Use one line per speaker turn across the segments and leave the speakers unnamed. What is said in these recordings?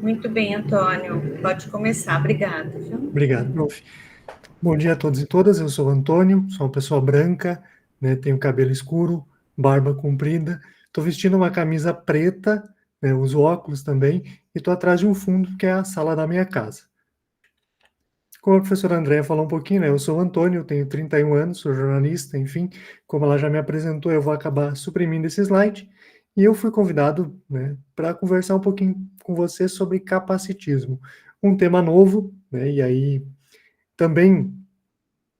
Muito bem, Antônio. Pode começar. Obrigada. Viu?
Obrigado, prof. Bom dia a todos e todas. Eu sou o Antônio, sou uma pessoa branca, né, tenho cabelo escuro, barba comprida, estou vestindo uma camisa preta, né, uso óculos também, e estou atrás de um fundo que é a sala da minha casa. Como a professora Andréa falou um pouquinho, né, eu sou o Antônio, tenho 31 anos, sou jornalista, enfim, como ela já me apresentou, eu vou acabar suprimindo esse slide, e eu fui convidado, né, para conversar um pouquinho com você sobre capacitismo, um tema novo, né, e aí também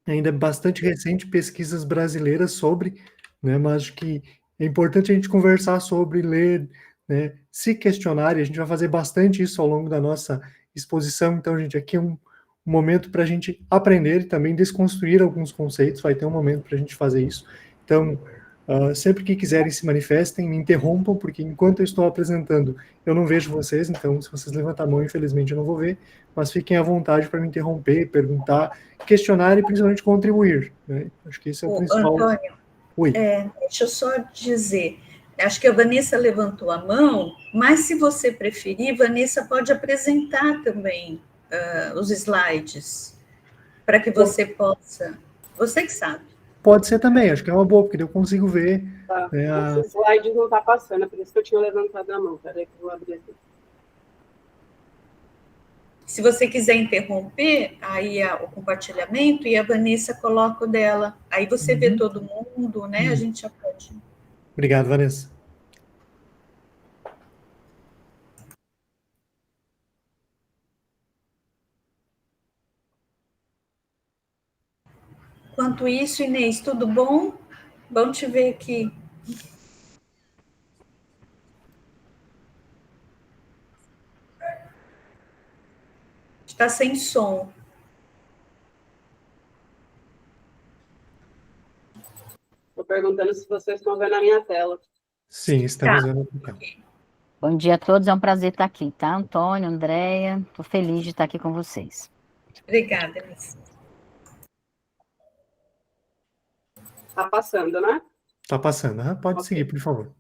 ainda é bastante recente pesquisas brasileiras sobre, né, mas acho que é importante a gente conversar sobre, ler, né, se questionar, e a gente vai fazer bastante isso ao longo da nossa exposição, então, gente, aqui é um momento para a gente aprender e também desconstruir alguns conceitos, vai ter um momento para a gente fazer isso, então, sempre que quiserem se manifestem, me interrompam, porque enquanto eu estou apresentando, eu não vejo vocês, então, se vocês levantar a mão, infelizmente, eu não vou ver, mas fiquem à vontade para me interromper, perguntar, questionar e principalmente contribuir. Né? Acho que esse é o principal.
Antônio,
Oi.
Deixa eu só dizer, acho que a Vanessa levantou a mão, mas se você preferir, Vanessa pode apresentar também os slides, para que você possa. Você que sabe.
Pode ser também, acho que é uma boa, porque eu consigo ver.
Tá. Esse slide não está passando, por isso que eu tinha levantado a mão. Peraí que eu vou abrir aqui.
Se você quiser interromper aí o compartilhamento e a Vanessa coloca o dela, aí você vê todo mundo, né? A gente já pode.
Obrigado, Vanessa.
Enquanto isso, Inês, tudo bom? Bom te ver aqui. Está sem som.
Estou perguntando se vocês estão vendo a minha tela.
Sim, estamos vendo.
Bom dia a todos, é um prazer estar aqui, tá? Antônio, Andréia, estou feliz de estar aqui com vocês.
Obrigada, Inês.
Está passando, né?
Está passando, pode seguir, por favor.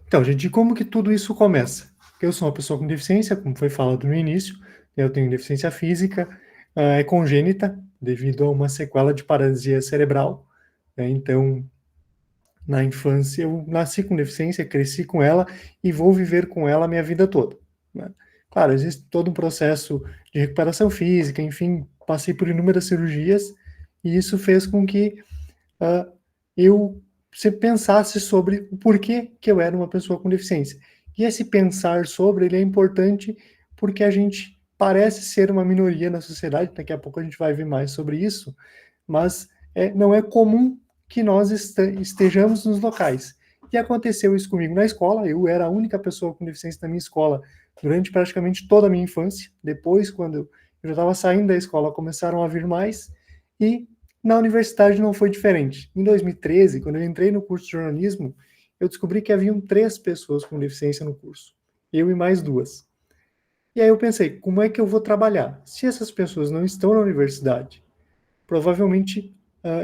Então, gente, como que tudo isso começa? Eu sou uma pessoa com deficiência, como foi falado no início, eu tenho deficiência física, é congênita, devido a uma sequela de paralisia cerebral, né? Então, na infância, eu nasci com deficiência, cresci com ela e vou viver com ela a minha vida toda, né? Claro, existe todo um processo de recuperação física, enfim, passei por inúmeras cirurgias e isso fez com que eu pensasse sobre o porquê que eu era uma pessoa com deficiência. E esse pensar sobre ele é importante porque a gente parece ser uma minoria na sociedade, daqui a pouco a gente vai ver mais sobre isso, mas não é comum que nós estejamos nos locais. E aconteceu isso comigo na escola, eu era a única pessoa com deficiência na minha escola durante praticamente toda a minha infância. Depois, quando eu já estava saindo da escola, começaram a vir mais, e na universidade não foi diferente. Em 2013, quando eu entrei no curso de jornalismo, eu descobri que haviam 3 pessoas com deficiência no curso, eu e mais 2. E aí eu pensei, como é que eu vou trabalhar? Se essas pessoas não estão na universidade, provavelmente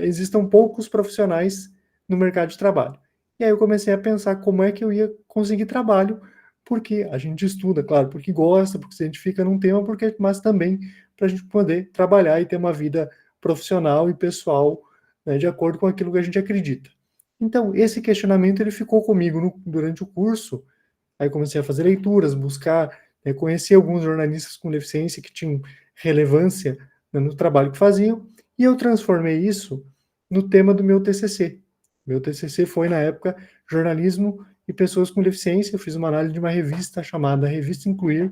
existam poucos profissionais no mercado de trabalho. E aí eu comecei a pensar como é que eu ia conseguir trabalho, porque a gente estuda, claro, porque gosta, porque se identifica num tema, mas também para a gente poder trabalhar e ter uma vida profissional e pessoal, né, de acordo com aquilo que a gente acredita. Então, esse questionamento ele ficou comigo durante o curso. Aí comecei a fazer leituras, buscar, conhecer alguns jornalistas com deficiência que tinham relevância, né, no trabalho que faziam, e eu transformei isso no tema do meu TCC. Meu TCC foi, na época, jornalismo e pessoas com deficiência. Eu fiz uma análise de uma revista chamada Revista Incluir,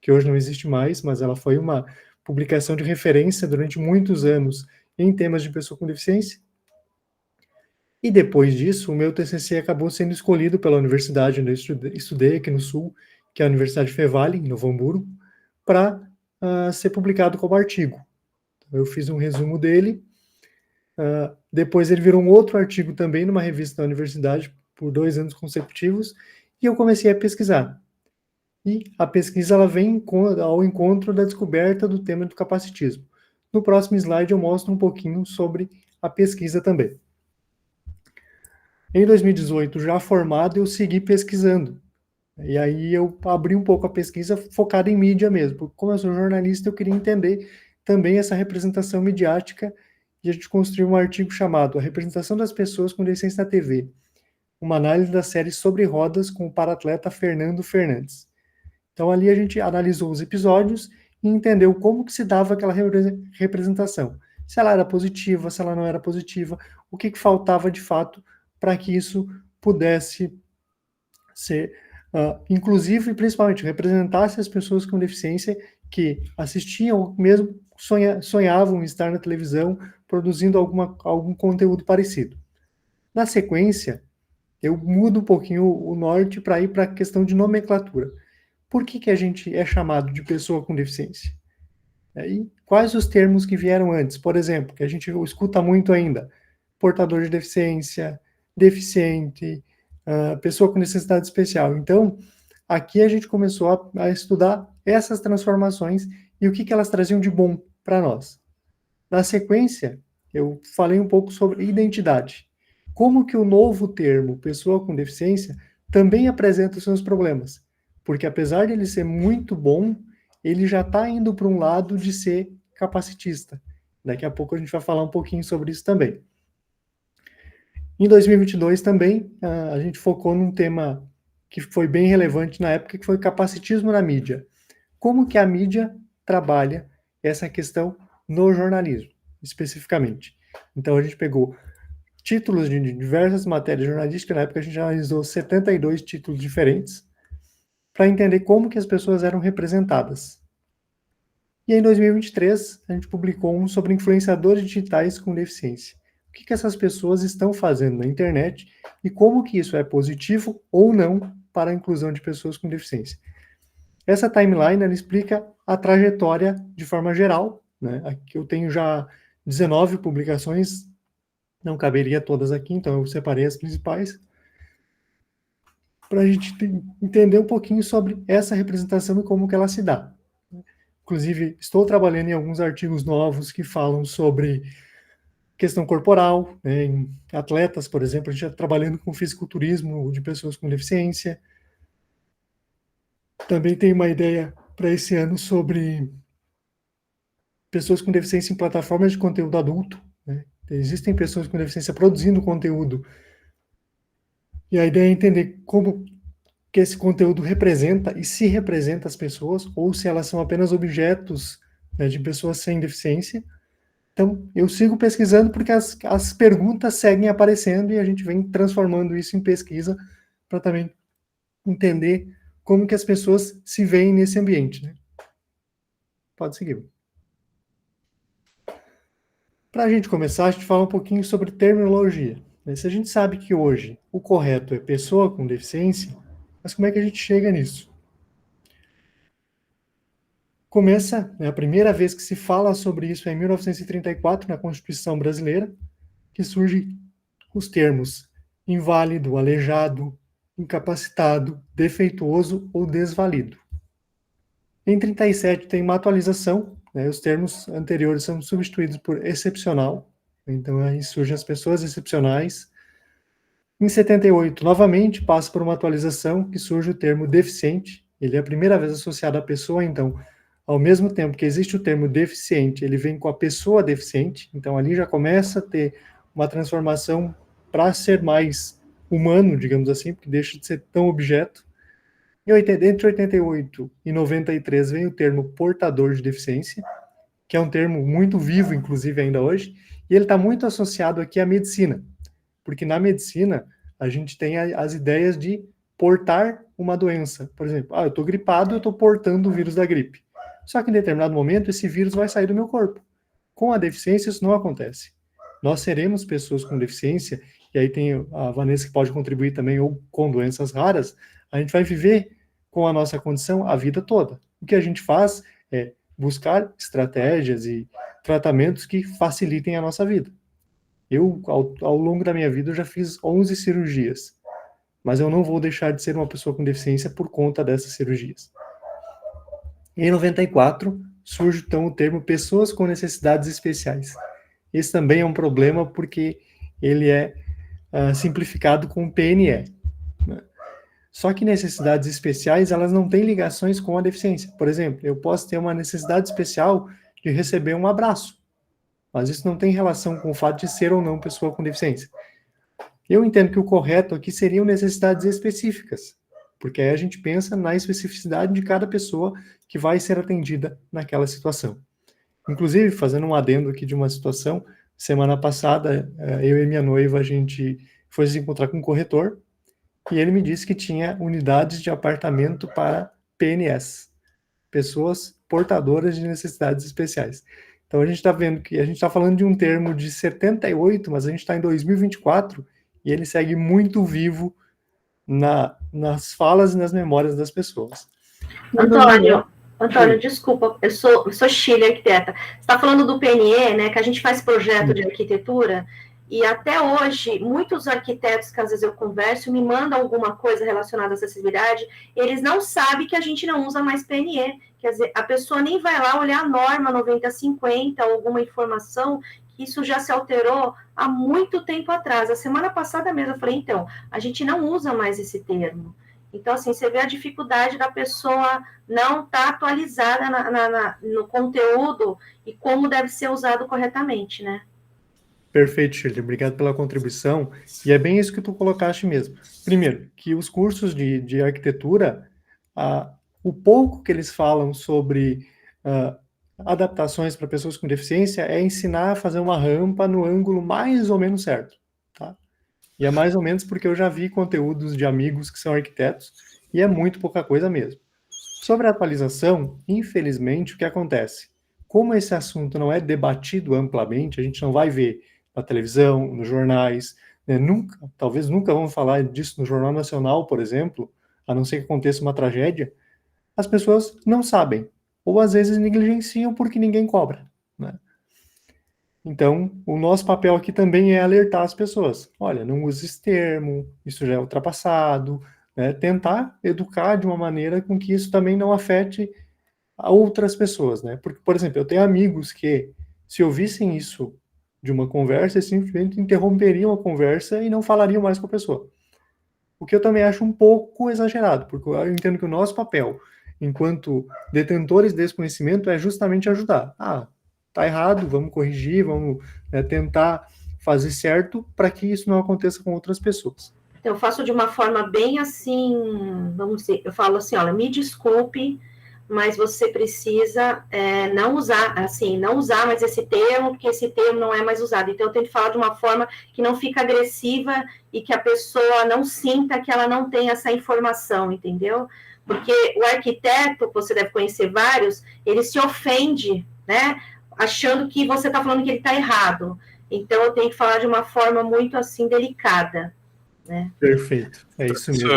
que hoje não existe mais, mas ela foi uma publicação de referência durante muitos anos em temas de pessoa com deficiência. E depois disso, o meu TCC acabou sendo escolhido pela universidade onde eu estudei aqui no Sul, que é a Universidade Fevale, em Novo Hamburgo, para ser publicado como artigo. Eu fiz um resumo dele, depois ele virou um outro artigo também numa revista da universidade por 2 anos consecutivos, e eu comecei a pesquisar. E a pesquisa ela vem ao encontro da descoberta do tema do capacitismo. No próximo slide eu mostro um pouquinho sobre a pesquisa também. Em 2018, já formado, eu segui pesquisando. E aí eu abri um pouco a pesquisa focada em mídia mesmo, porque como eu sou jornalista, eu queria entender também essa representação midiática, e a gente construiu um artigo chamado A Representação das Pessoas com Deficiência na TV, uma análise da série Sobre Rodas com o paratleta Fernando Fernandes. Então ali a gente analisou os episódios e entendeu como que se dava aquela representação. Se ela era positiva, se ela não era positiva, o que faltava de fato para que isso pudesse ser inclusive, principalmente, representasse as pessoas com deficiência que assistiam, mesmo sonhavam estar na televisão, produzindo algum conteúdo parecido. Na sequência, eu mudo um pouquinho o norte para ir para a questão de nomenclatura. Por que a gente é chamado de pessoa com deficiência? E quais os termos que vieram antes? Por exemplo, que a gente escuta muito ainda, portador de deficiência, deficiente, pessoa com necessidade especial. Então, aqui a gente começou a estudar essas transformações e o que elas traziam de bom para nós. Na sequência, eu falei um pouco sobre identidade. Como que o novo termo, pessoa com deficiência, também apresenta os seus problemas. Porque apesar de ele ser muito bom, ele já está indo para um lado de ser capacitista. Daqui a pouco a gente vai falar um pouquinho sobre isso também. Em 2022 também, a gente focou num tema que foi bem relevante na época, que foi capacitismo na mídia. Como que a mídia trabalha essa questão no jornalismo, especificamente. Então, a gente pegou títulos de diversas matérias jornalísticas, na época a gente analisou 72 títulos diferentes, para entender como que as pessoas eram representadas. E em 2023, a gente publicou um sobre influenciadores digitais com deficiência. O que essas pessoas estão fazendo na internet e como que isso é positivo ou não para a inclusão de pessoas com deficiência. Essa timeline, ela explica a trajetória de forma geral, né? Aqui eu tenho já 19 publicações, não caberia todas aqui, então eu separei as principais, para a gente entender um pouquinho sobre essa representação e como que ela se dá. Inclusive, estou trabalhando em alguns artigos novos que falam sobre questão corporal, né, em atletas, por exemplo, a gente está trabalhando com fisiculturismo de pessoas com deficiência. Também tem uma ideia para esse ano sobre pessoas com deficiência em plataformas de conteúdo adulto, né? Existem pessoas com deficiência produzindo conteúdo. E a ideia é entender como que esse conteúdo representa e se representa as pessoas, ou se elas são apenas objetos, né, de pessoas sem deficiência. Então, eu sigo pesquisando porque as perguntas seguem aparecendo e a gente vem transformando isso em pesquisa para também entender como que as pessoas se veem nesse ambiente, né? Pode seguir. Para a gente começar, a gente fala um pouquinho sobre terminologia. Se a gente sabe que hoje o correto é pessoa com deficiência, mas como é que a gente chega nisso? Começa, né, a primeira vez que se fala sobre isso é em 1934, na Constituição Brasileira, que surgem os termos inválido, aleijado, incapacitado, defeituoso ou desvalido. Em 37 tem uma atualização, né, os termos anteriores são substituídos por excepcional, então aí surgem as pessoas excepcionais. Em 78, novamente, passa por uma atualização que surge o termo deficiente, ele é a primeira vez associado à pessoa, então, ao mesmo tempo que existe o termo deficiente, ele vem com a pessoa deficiente, então ali já começa a ter uma transformação para ser mais humano, digamos assim, porque deixa de ser tão objeto. Entre 88 e 93 vem o termo portador de deficiência, que é um termo muito vivo, inclusive, ainda hoje, e ele está muito associado aqui à medicina, porque na medicina a gente tem as ideias de portar uma doença. Por exemplo, eu estou gripado, eu estou portando o vírus da gripe. Só que em determinado momento esse vírus vai sair do meu corpo. Com a deficiência isso não acontece. Nós seremos pessoas com deficiência, e aí tem a Vanessa que pode contribuir também, ou com doenças raras, a gente vai viver com a nossa condição a vida toda. O que a gente faz é buscar estratégias e tratamentos que facilitem a nossa vida. Eu, ao longo da minha vida, eu já fiz 11 cirurgias, mas eu não vou deixar de ser uma pessoa com deficiência por conta dessas cirurgias. Em 94, surge então o termo pessoas com necessidades especiais. Esse também é um problema porque ele é simplificado com o PNE. Né? Só que necessidades especiais, elas não têm ligações com a deficiência. Por exemplo, eu posso ter uma necessidade especial de receber um abraço, mas isso não tem relação com o fato de ser ou não pessoa com deficiência. Eu entendo que o correto aqui seriam necessidades específicas, porque aí a gente pensa na especificidade de cada pessoa que vai ser atendida naquela situação. Inclusive, fazendo um adendo aqui de uma situação, semana passada, eu e minha noiva, a gente foi se encontrar com um corretor, e ele me disse que tinha unidades de apartamento para PNS, pessoas portadoras de necessidades especiais. Então, a gente está vendo que a gente está falando de um termo de 78, mas a gente está em 2024, e ele segue muito vivo nas falas e nas memórias das pessoas.
Antônio, desculpa, eu sou Chile, arquiteta. Você está falando do PNE, né, que a gente faz projeto de arquitetura, e até hoje, muitos arquitetos que às vezes eu converso, me mandam alguma coisa relacionada à acessibilidade, eles não sabem que a gente não usa mais PNE. Quer dizer, a pessoa nem vai lá olhar a norma 9050, alguma informação, que isso já se alterou há muito tempo atrás. A semana passada mesmo eu falei, então, a gente não usa mais esse termo. Então, assim, você vê a dificuldade da pessoa não estar atualizada no conteúdo e como deve ser usado corretamente, né?
Perfeito, Shirley. Obrigado pela contribuição. E é bem isso que tu colocaste mesmo. Primeiro, que os cursos de arquitetura, o pouco que eles falam sobre adaptações para pessoas com deficiência é ensinar a fazer uma rampa no ângulo mais ou menos certo, tá? E é mais ou menos porque eu já vi conteúdos de amigos que são arquitetos e é muito pouca coisa mesmo. Sobre a atualização, infelizmente, o que acontece? Como esse assunto não é debatido amplamente, a gente não vai ver na televisão, nos jornais, né? Talvez nunca vamos falar disso no Jornal Nacional, por exemplo, a não ser que aconteça uma tragédia, as pessoas não sabem, ou às vezes negligenciam porque ninguém cobra, né? Então, o nosso papel aqui também é alertar as pessoas. Olha, não use esse termo, isso já é ultrapassado, né? Tentar educar de uma maneira com que isso também não afete a outras pessoas, né? Porque, por exemplo, eu tenho amigos que, se ouvissem isso de uma conversa, simplesmente interromperiam a conversa e não falariam mais com a pessoa. O que eu também acho um pouco exagerado, porque eu entendo que o nosso papel, enquanto detentores desse conhecimento, é justamente ajudar. Tá errado, vamos corrigir, vamos tentar fazer certo para que isso não aconteça com outras pessoas.
Então, eu faço de uma forma bem assim, vamos dizer, eu falo assim, olha, me desculpe, mas você precisa não usar mais esse termo, porque esse termo não é mais usado. Então, eu tenho que falar de uma forma que não fica agressiva e que a pessoa não sinta que ela não tem essa informação, entendeu? Porque o arquiteto, você deve conhecer vários, ele se ofende, né? Achando que você está falando que ele está errado. Então, eu tenho que falar de uma forma muito, assim, delicada, né?
Perfeito, é isso mesmo.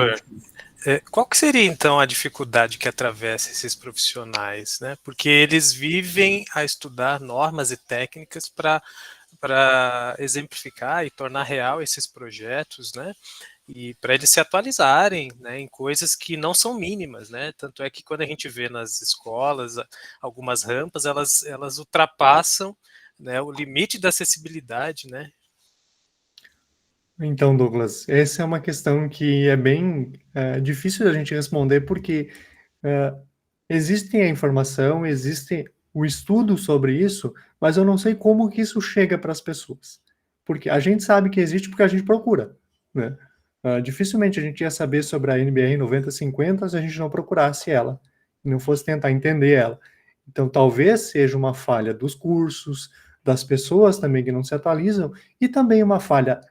Qual que seria, então, a dificuldade que atravessa esses profissionais, né? Porque eles vivem a estudar normas e técnicas para exemplificar e tornar real esses projetos, né? E para eles se atualizarem, né, em coisas que não são mínimas, né? Tanto é que quando a gente vê nas escolas algumas rampas, elas ultrapassam, né, o limite da acessibilidade, né?
Então, Douglas, essa é uma questão que é bem difícil da gente responder, porque existe a informação, existe o estudo sobre isso, mas eu não sei como que isso chega para as pessoas. Porque a gente sabe que existe porque a gente procura, né? Dificilmente a gente ia saber sobre a NBR 9050 se a gente não procurasse ela, e não fosse tentar entender ela. Então, talvez seja uma falha dos cursos, das pessoas também que não se atualizam, e também uma falha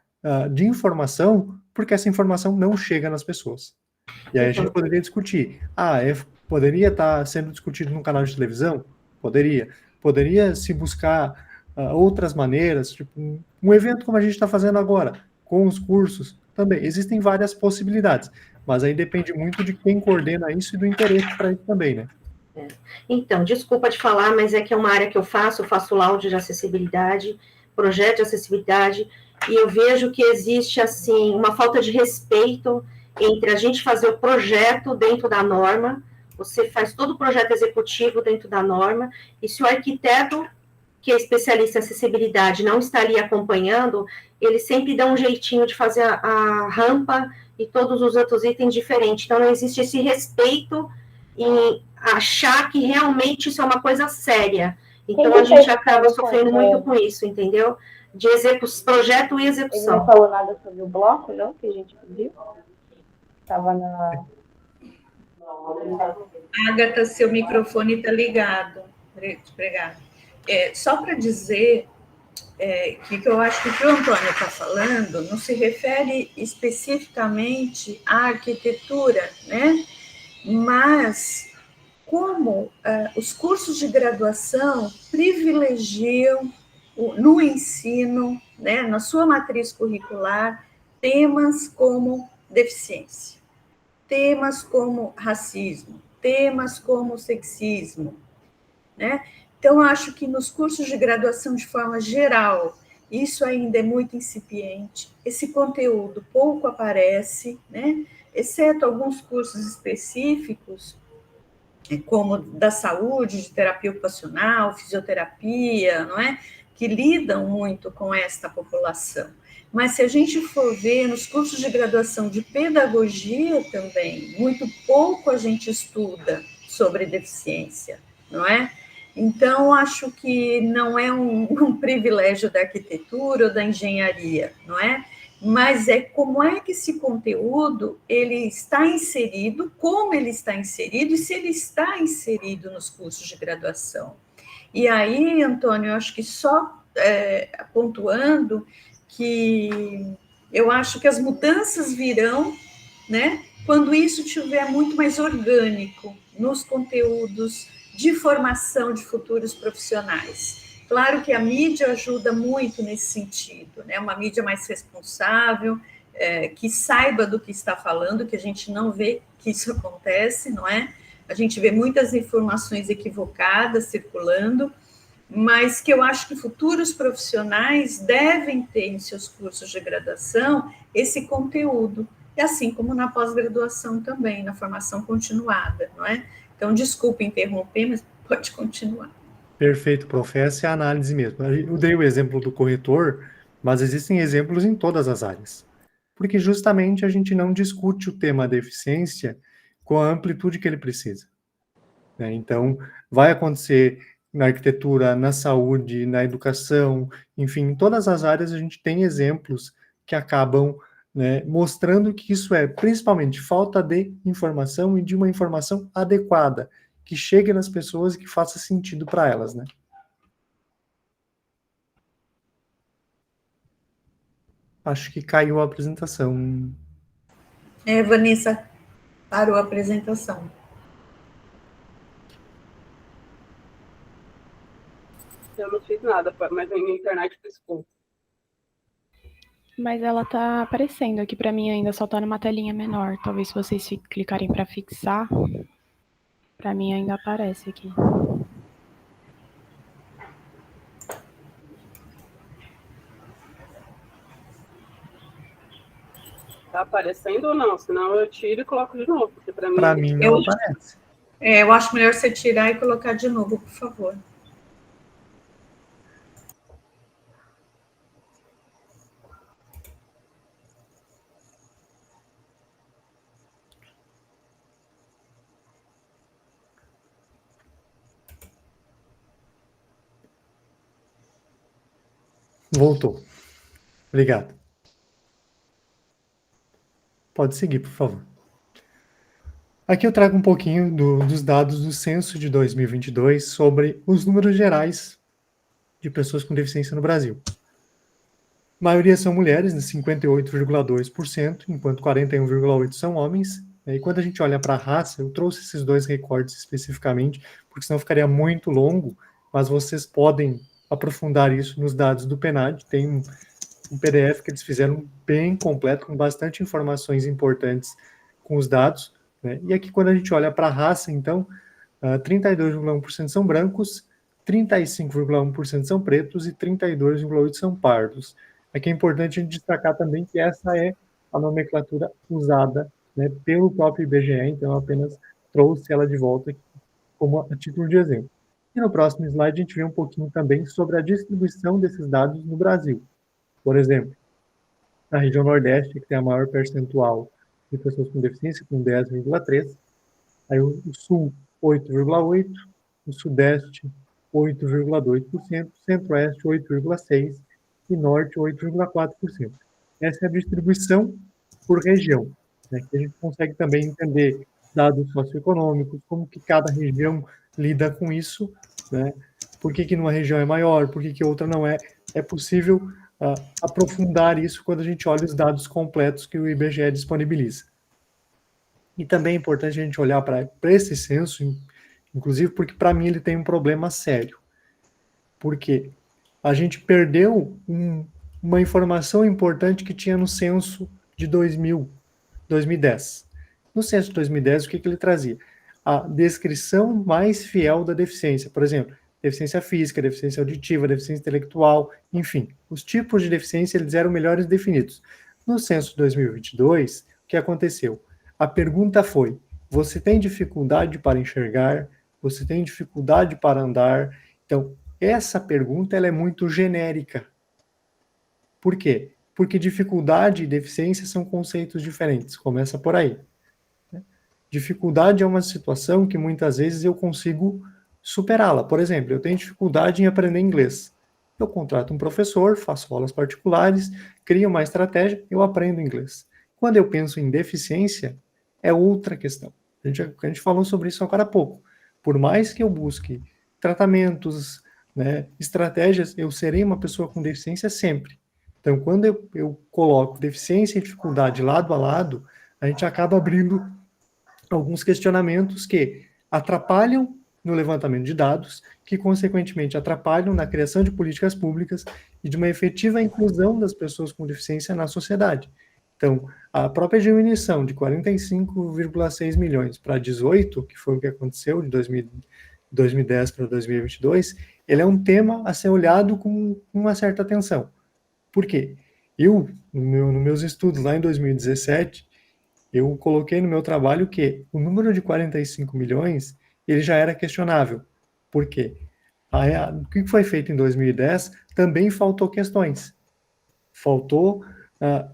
de informação, porque essa informação não chega nas pessoas. E aí a gente poderia discutir, poderia estar sendo discutido num canal de televisão? Poderia se buscar outras maneiras, tipo um evento como a gente está fazendo agora, com os cursos, também. Existem várias possibilidades, mas aí depende muito de quem coordena isso e do interesse para isso também, né?
Então, desculpa te falar, mas é que é uma área que eu faço laudo de acessibilidade, projeto de acessibilidade, e eu vejo que existe, assim, uma falta de respeito entre a gente fazer o projeto dentro da norma, você faz todo o projeto executivo dentro da norma, e se o arquiteto que é especialista em acessibilidade não está ali acompanhando, eles sempre dão um jeitinho de fazer a rampa e todos os outros itens diferentes. Então, não existe esse respeito em achar que realmente isso é uma coisa séria. Então, a gente acaba sofrendo muito com isso, entendeu? De projeto e execução.
Ele não falou nada sobre o bloco, não? Que a gente pediu? Estava na...
Agatha, seu microfone está ligado. Obrigada. Só para dizer que eu acho que o que o Antônio está falando não se refere especificamente à arquitetura, né? Mas como os cursos de graduação privilegiam no ensino, né, na sua matriz curricular, temas como deficiência, temas como racismo, temas como sexismo, né? Então, acho que nos cursos de graduação, de forma geral, isso ainda é muito incipiente, esse conteúdo pouco aparece, né? Exceto alguns cursos específicos, como da saúde, de terapia ocupacional, fisioterapia, não é? Que lidam muito com esta população. Mas se a gente for ver nos cursos de graduação de pedagogia também, muito pouco a gente estuda sobre deficiência, não é? Então, acho que não é um privilégio da arquitetura ou da engenharia, não é? Mas como é que esse conteúdo ele está inserido, como ele está inserido e se ele está inserido nos cursos de graduação. E aí, Antônio, eu acho que só pontuando que eu acho que as mudanças virão, né, quando isso estiver muito mais orgânico nos conteúdos de formação de futuros profissionais. Claro que a mídia ajuda muito nesse sentido, né? Uma mídia mais responsável, que saiba do que está falando, que a gente não vê que isso acontece, não é? A gente vê muitas informações equivocadas circulando, mas que eu acho que futuros profissionais devem ter em seus cursos de graduação esse conteúdo, e assim como na pós-graduação também, na formação continuada, não é? Então, desculpe interromper, mas pode continuar.
Perfeito, prof. Essa é a análise mesmo. Eu dei o exemplo do corretor, mas existem exemplos em todas as áreas. Porque justamente a gente não discute o tema deficiência com a amplitude que ele precisa. Né? Então, vai acontecer na arquitetura, na saúde, na educação, enfim, em todas as áreas a gente tem exemplos que acabam, né, mostrando que isso é principalmente falta de informação e de uma informação adequada, que chegue nas pessoas e que faça sentido para elas, né? Acho que caiu a apresentação.
Vanessa, parou a apresentação.
Eu não fiz nada, mas a minha internet piscou.
Mas ela tá aparecendo aqui para mim ainda, só tá numa telinha menor. Talvez se vocês clicarem para fixar, para mim ainda aparece aqui.
Tá aparecendo ou não? Senão eu tiro e coloco de novo, porque
Para mim não aparece.
Eu acho melhor você tirar e colocar de novo, por favor.
Voltou. Obrigado. Pode seguir, por favor. Aqui eu trago um pouquinho dos dados do censo de 2022 sobre os números gerais de pessoas com deficiência no Brasil. A maioria são mulheres, 58,2%, enquanto 41,8% são homens. E quando a gente olha para a raça, eu trouxe esses dois recortes especificamente, porque senão ficaria muito longo, mas vocês podem aprofundar isso nos dados do PNAD. Tem um PDF que eles fizeram bem completo, com bastante informações importantes com os dados. Né? E aqui, quando a gente olha para a raça, então, 32,1% são brancos, 35,1% são pretos e 32,8% são pardos. Aqui é importante a gente destacar também que essa é a nomenclatura usada, né, pelo próprio IBGE, então eu apenas trouxe ela de volta aqui como a título de exemplo. E no próximo slide a gente vê um pouquinho também sobre a distribuição desses dados no Brasil. Por exemplo, na região Nordeste, que tem a maior percentual de pessoas com deficiência, com 10,3%, aí o Sul, 8,8%, o Sudeste, 8,2%, Centro-Oeste, 8,6% e Norte, 8,4%. Essa é a distribuição por região, né, que a gente consegue também entender dados socioeconômicos, como que cada região lida com isso, né, por que numa região é maior, por que outra não é. É possível aprofundar isso quando a gente olha os dados completos que o IBGE disponibiliza. E também é importante a gente olhar para esse censo, inclusive porque para mim ele tem um problema sério. Porque a gente perdeu uma informação importante que tinha no censo de 2010. No censo de 2010, o que ele trazia? A descrição mais fiel da deficiência. Por exemplo, deficiência física, deficiência auditiva, deficiência intelectual, enfim. Os tipos de deficiência eles eram melhores definidos. No censo de 2022, o que aconteceu? A pergunta foi, você tem dificuldade para enxergar? Você tem dificuldade para andar? Então, essa pergunta ela é muito genérica. Por quê? Porque dificuldade e deficiência são conceitos diferentes. Começa por aí. Dificuldade é uma situação que muitas vezes eu consigo superá-la. Por exemplo, eu tenho dificuldade em aprender inglês. Eu contrato um professor, faço aulas particulares, crio uma estratégia, eu aprendo inglês. Quando eu penso em deficiência, é outra questão. A gente falou sobre isso agora há pouco. Por mais que eu busque tratamentos, né, estratégias, eu serei uma pessoa com deficiência sempre. Então, quando eu coloco deficiência e dificuldade lado a lado, a gente acaba abrindo alguns questionamentos que atrapalham no levantamento de dados, que consequentemente atrapalham na criação de políticas públicas e de uma efetiva inclusão das pessoas com deficiência na sociedade. Então, a própria diminuição de 45,6 milhões para 18, que foi o que aconteceu de 2010 para 2022, ele é um tema a ser olhado com uma certa atenção. Por quê? Eu, nos meus estudos lá em 2017, eu coloquei no meu trabalho que o número de 45 milhões, ele já era questionável. Por quê? O que foi feito em 2010 também faltou questões. Faltou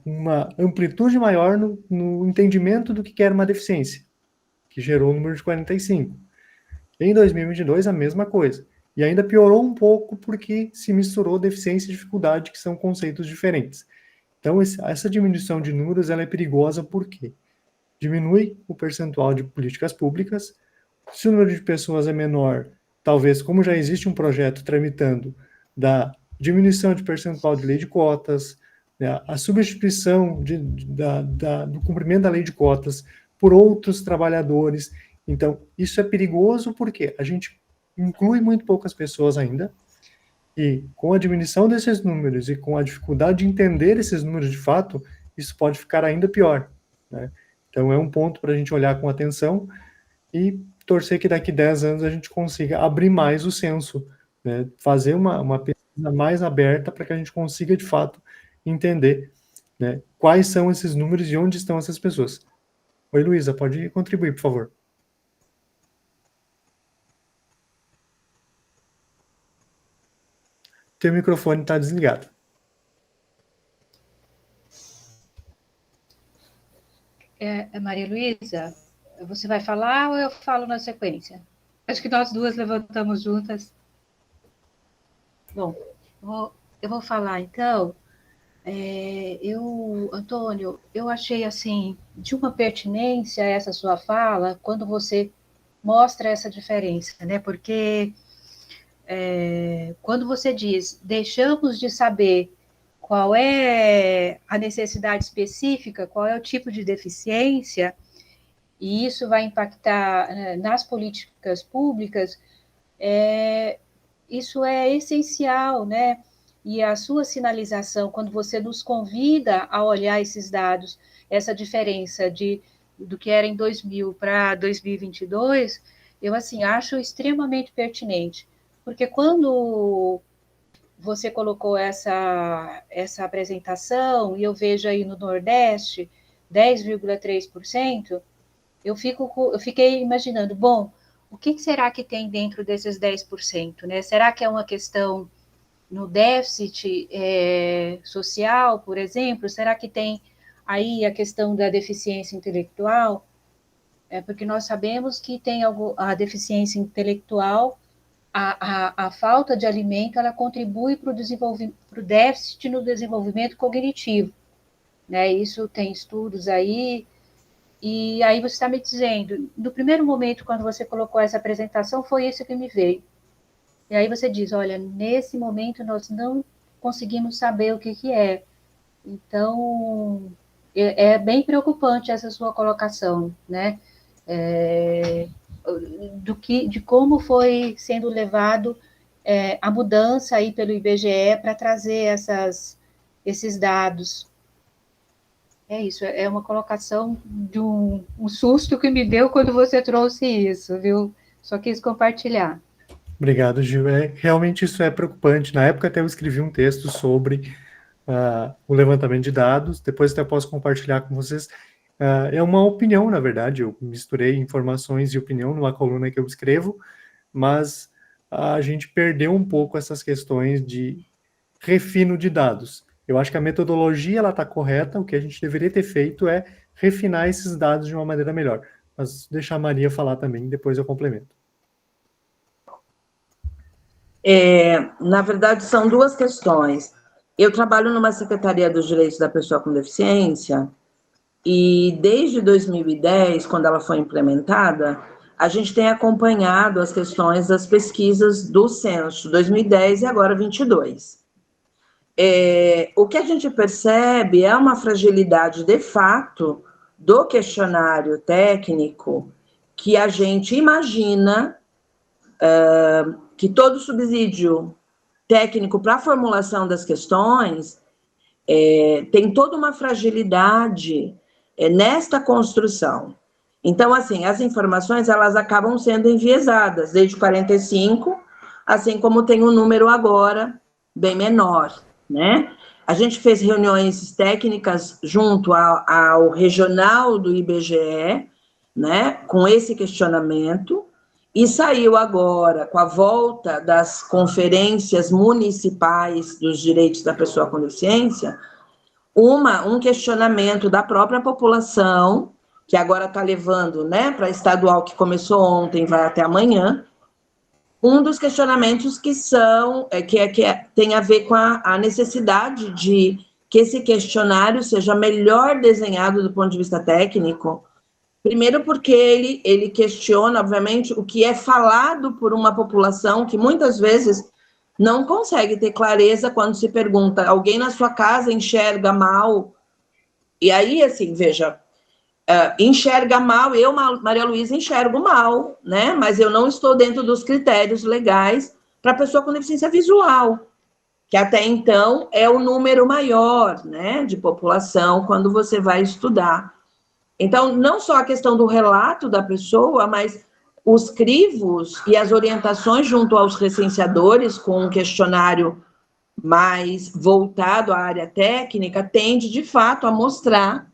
uma amplitude maior no entendimento do que era uma deficiência, que gerou o número de 45. Em 2022, a mesma coisa. E ainda piorou um pouco porque se misturou deficiência e dificuldade, que são conceitos diferentes. Então, essa diminuição de números ela é perigosa por quê? Diminui o percentual de políticas públicas. Se o número de pessoas é menor, talvez, como já existe um projeto tramitando da diminuição de percentual de lei de cotas, né, a substituição do cumprimento da lei de cotas por outros trabalhadores. Então, isso é perigoso porque a gente inclui muito poucas pessoas ainda, e com a diminuição desses números e com a dificuldade de entender esses números de fato, isso pode ficar ainda pior, né? Então, é um ponto para a gente olhar com atenção e torcer que daqui a 10 anos a gente consiga abrir mais o censo, né? Fazer uma pesquisa mais aberta para que a gente consiga, de fato, entender, né, quais são esses números e onde estão essas pessoas. Oi, Luísa, pode contribuir, por favor. Teu microfone está desligado.
Maria Luísa, você vai falar ou eu falo na sequência? Acho que nós duas levantamos juntas. Bom, eu vou falar então. Antônio, eu achei assim de uma pertinência essa sua fala quando você mostra essa diferença, né? Porque quando você diz deixamos de saber qual é a necessidade específica, qual é o tipo de deficiência, e isso vai impactar nas políticas públicas, isso é essencial, né? E a sua sinalização, quando você nos convida a olhar esses dados, essa diferença do que era em 2000 para 2022, eu, assim, acho extremamente pertinente, porque quando você colocou essa apresentação, e eu vejo aí no Nordeste 10,3%, eu fiquei imaginando, bom, o que será que tem dentro desses 10%, né? Será que é uma questão no déficit social, por exemplo? Será que tem aí a questão da deficiência intelectual? Porque nós sabemos que tem a deficiência intelectual, a falta de alimento, ela contribui para o déficit no desenvolvimento cognitivo, né? Isso tem estudos aí, e aí você está me dizendo, no primeiro momento, quando você colocou essa apresentação, foi isso que me veio. E aí você diz, olha, nesse momento nós não conseguimos saber o que é. Então, é bem preocupante essa sua colocação, né? De como foi sendo levado a mudança aí pelo IBGE para trazer esses dados. É isso, é uma colocação de um susto que me deu quando você trouxe isso, viu? Só quis compartilhar.
Obrigado, Gil. Realmente isso é preocupante. Na época até eu escrevi um texto sobre o levantamento de dados, depois até posso compartilhar com vocês. É uma opinião, na verdade, eu misturei informações e opinião numa coluna que eu escrevo, mas a gente perdeu um pouco essas questões de refino de dados. Eu acho que a metodologia está correta, o que a gente deveria ter feito é refinar esses dados de uma maneira melhor. Mas deixar a Maria falar também, depois eu complemento.
Na verdade, são duas questões. Eu trabalho numa Secretaria dos Direitos da Pessoa com Deficiência e desde 2010, quando ela foi implementada, a gente tem acompanhado as questões das pesquisas do censo 2010 e agora 22. O que a gente percebe é uma fragilidade de fato do questionário técnico que a gente imagina que todo subsídio técnico para a formulação das questões tem toda uma fragilidade nesta construção. Então, assim, as informações elas acabam sendo enviesadas desde 45, assim como tem um número agora bem menor, né? A gente fez reuniões técnicas junto ao regional do IBGE, né, com esse questionamento, e saiu agora, com a volta das conferências municipais dos direitos da pessoa com deficiência, um questionamento da própria população, que agora está levando, né, para a estadual, que começou ontem, vai até amanhã, um dos questionamentos que tem a ver com a necessidade de que esse questionário seja melhor desenhado do ponto de vista técnico. Primeiro porque ele questiona, obviamente, o que é falado por uma população que muitas vezes não consegue ter clareza quando se pergunta, alguém na sua casa enxerga mal? E aí, assim, veja, enxerga mal, eu, Maria Luísa, enxergo mal, né? Mas eu não estou dentro dos critérios legais para pessoa com deficiência visual, que até então é o número maior, né, de população quando você vai estudar. Então, não só a questão do relato da pessoa, mas os crivos e as orientações junto aos recenseadores, com um questionário mais voltado à área técnica, tende, de fato, a mostrar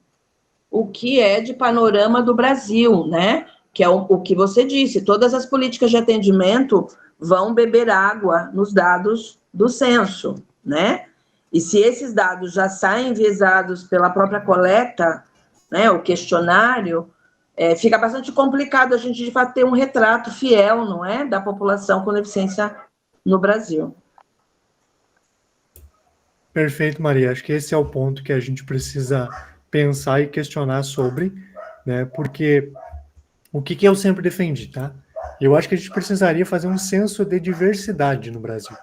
o que é de panorama do Brasil, né? Que é o que você disse, todas as políticas de atendimento vão beber água nos dados do censo, né? E se esses dados já saem enviesados pela própria coleta, né, o questionário, fica bastante complicado a gente, de fato, ter um retrato fiel, não é, da população com deficiência no Brasil.
Perfeito, Maria. Acho que esse é o ponto que a gente precisa pensar e questionar sobre, né, porque o que eu sempre defendi, tá? Eu acho que a gente precisaria fazer um censo de diversidade no Brasil,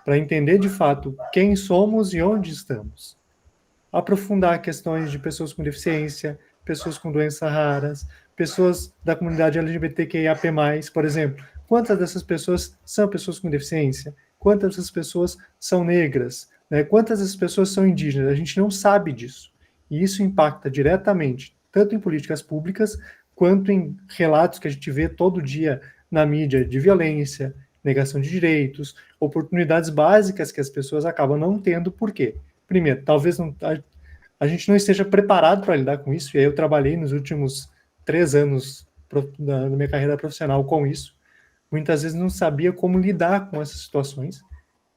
para entender, de fato, quem somos e onde estamos. Aprofundar questões de pessoas com deficiência, pessoas com doenças raras, pessoas da comunidade LGBTQIAP+, por exemplo. Quantas dessas pessoas são pessoas com deficiência? Quantas dessas pessoas são negras? Né? Quantas dessas pessoas são indígenas? A gente não sabe disso. E isso impacta diretamente, tanto em políticas públicas, quanto em relatos que a gente vê todo dia na mídia de violência, negação de direitos, oportunidades básicas que as pessoas acabam não tendo. Por quê? Primeiro, talvez a gente não esteja preparado para lidar com isso, e aí eu trabalhei nos últimos 3 anos da minha carreira profissional com isso. Muitas vezes não sabia como lidar com essas situações.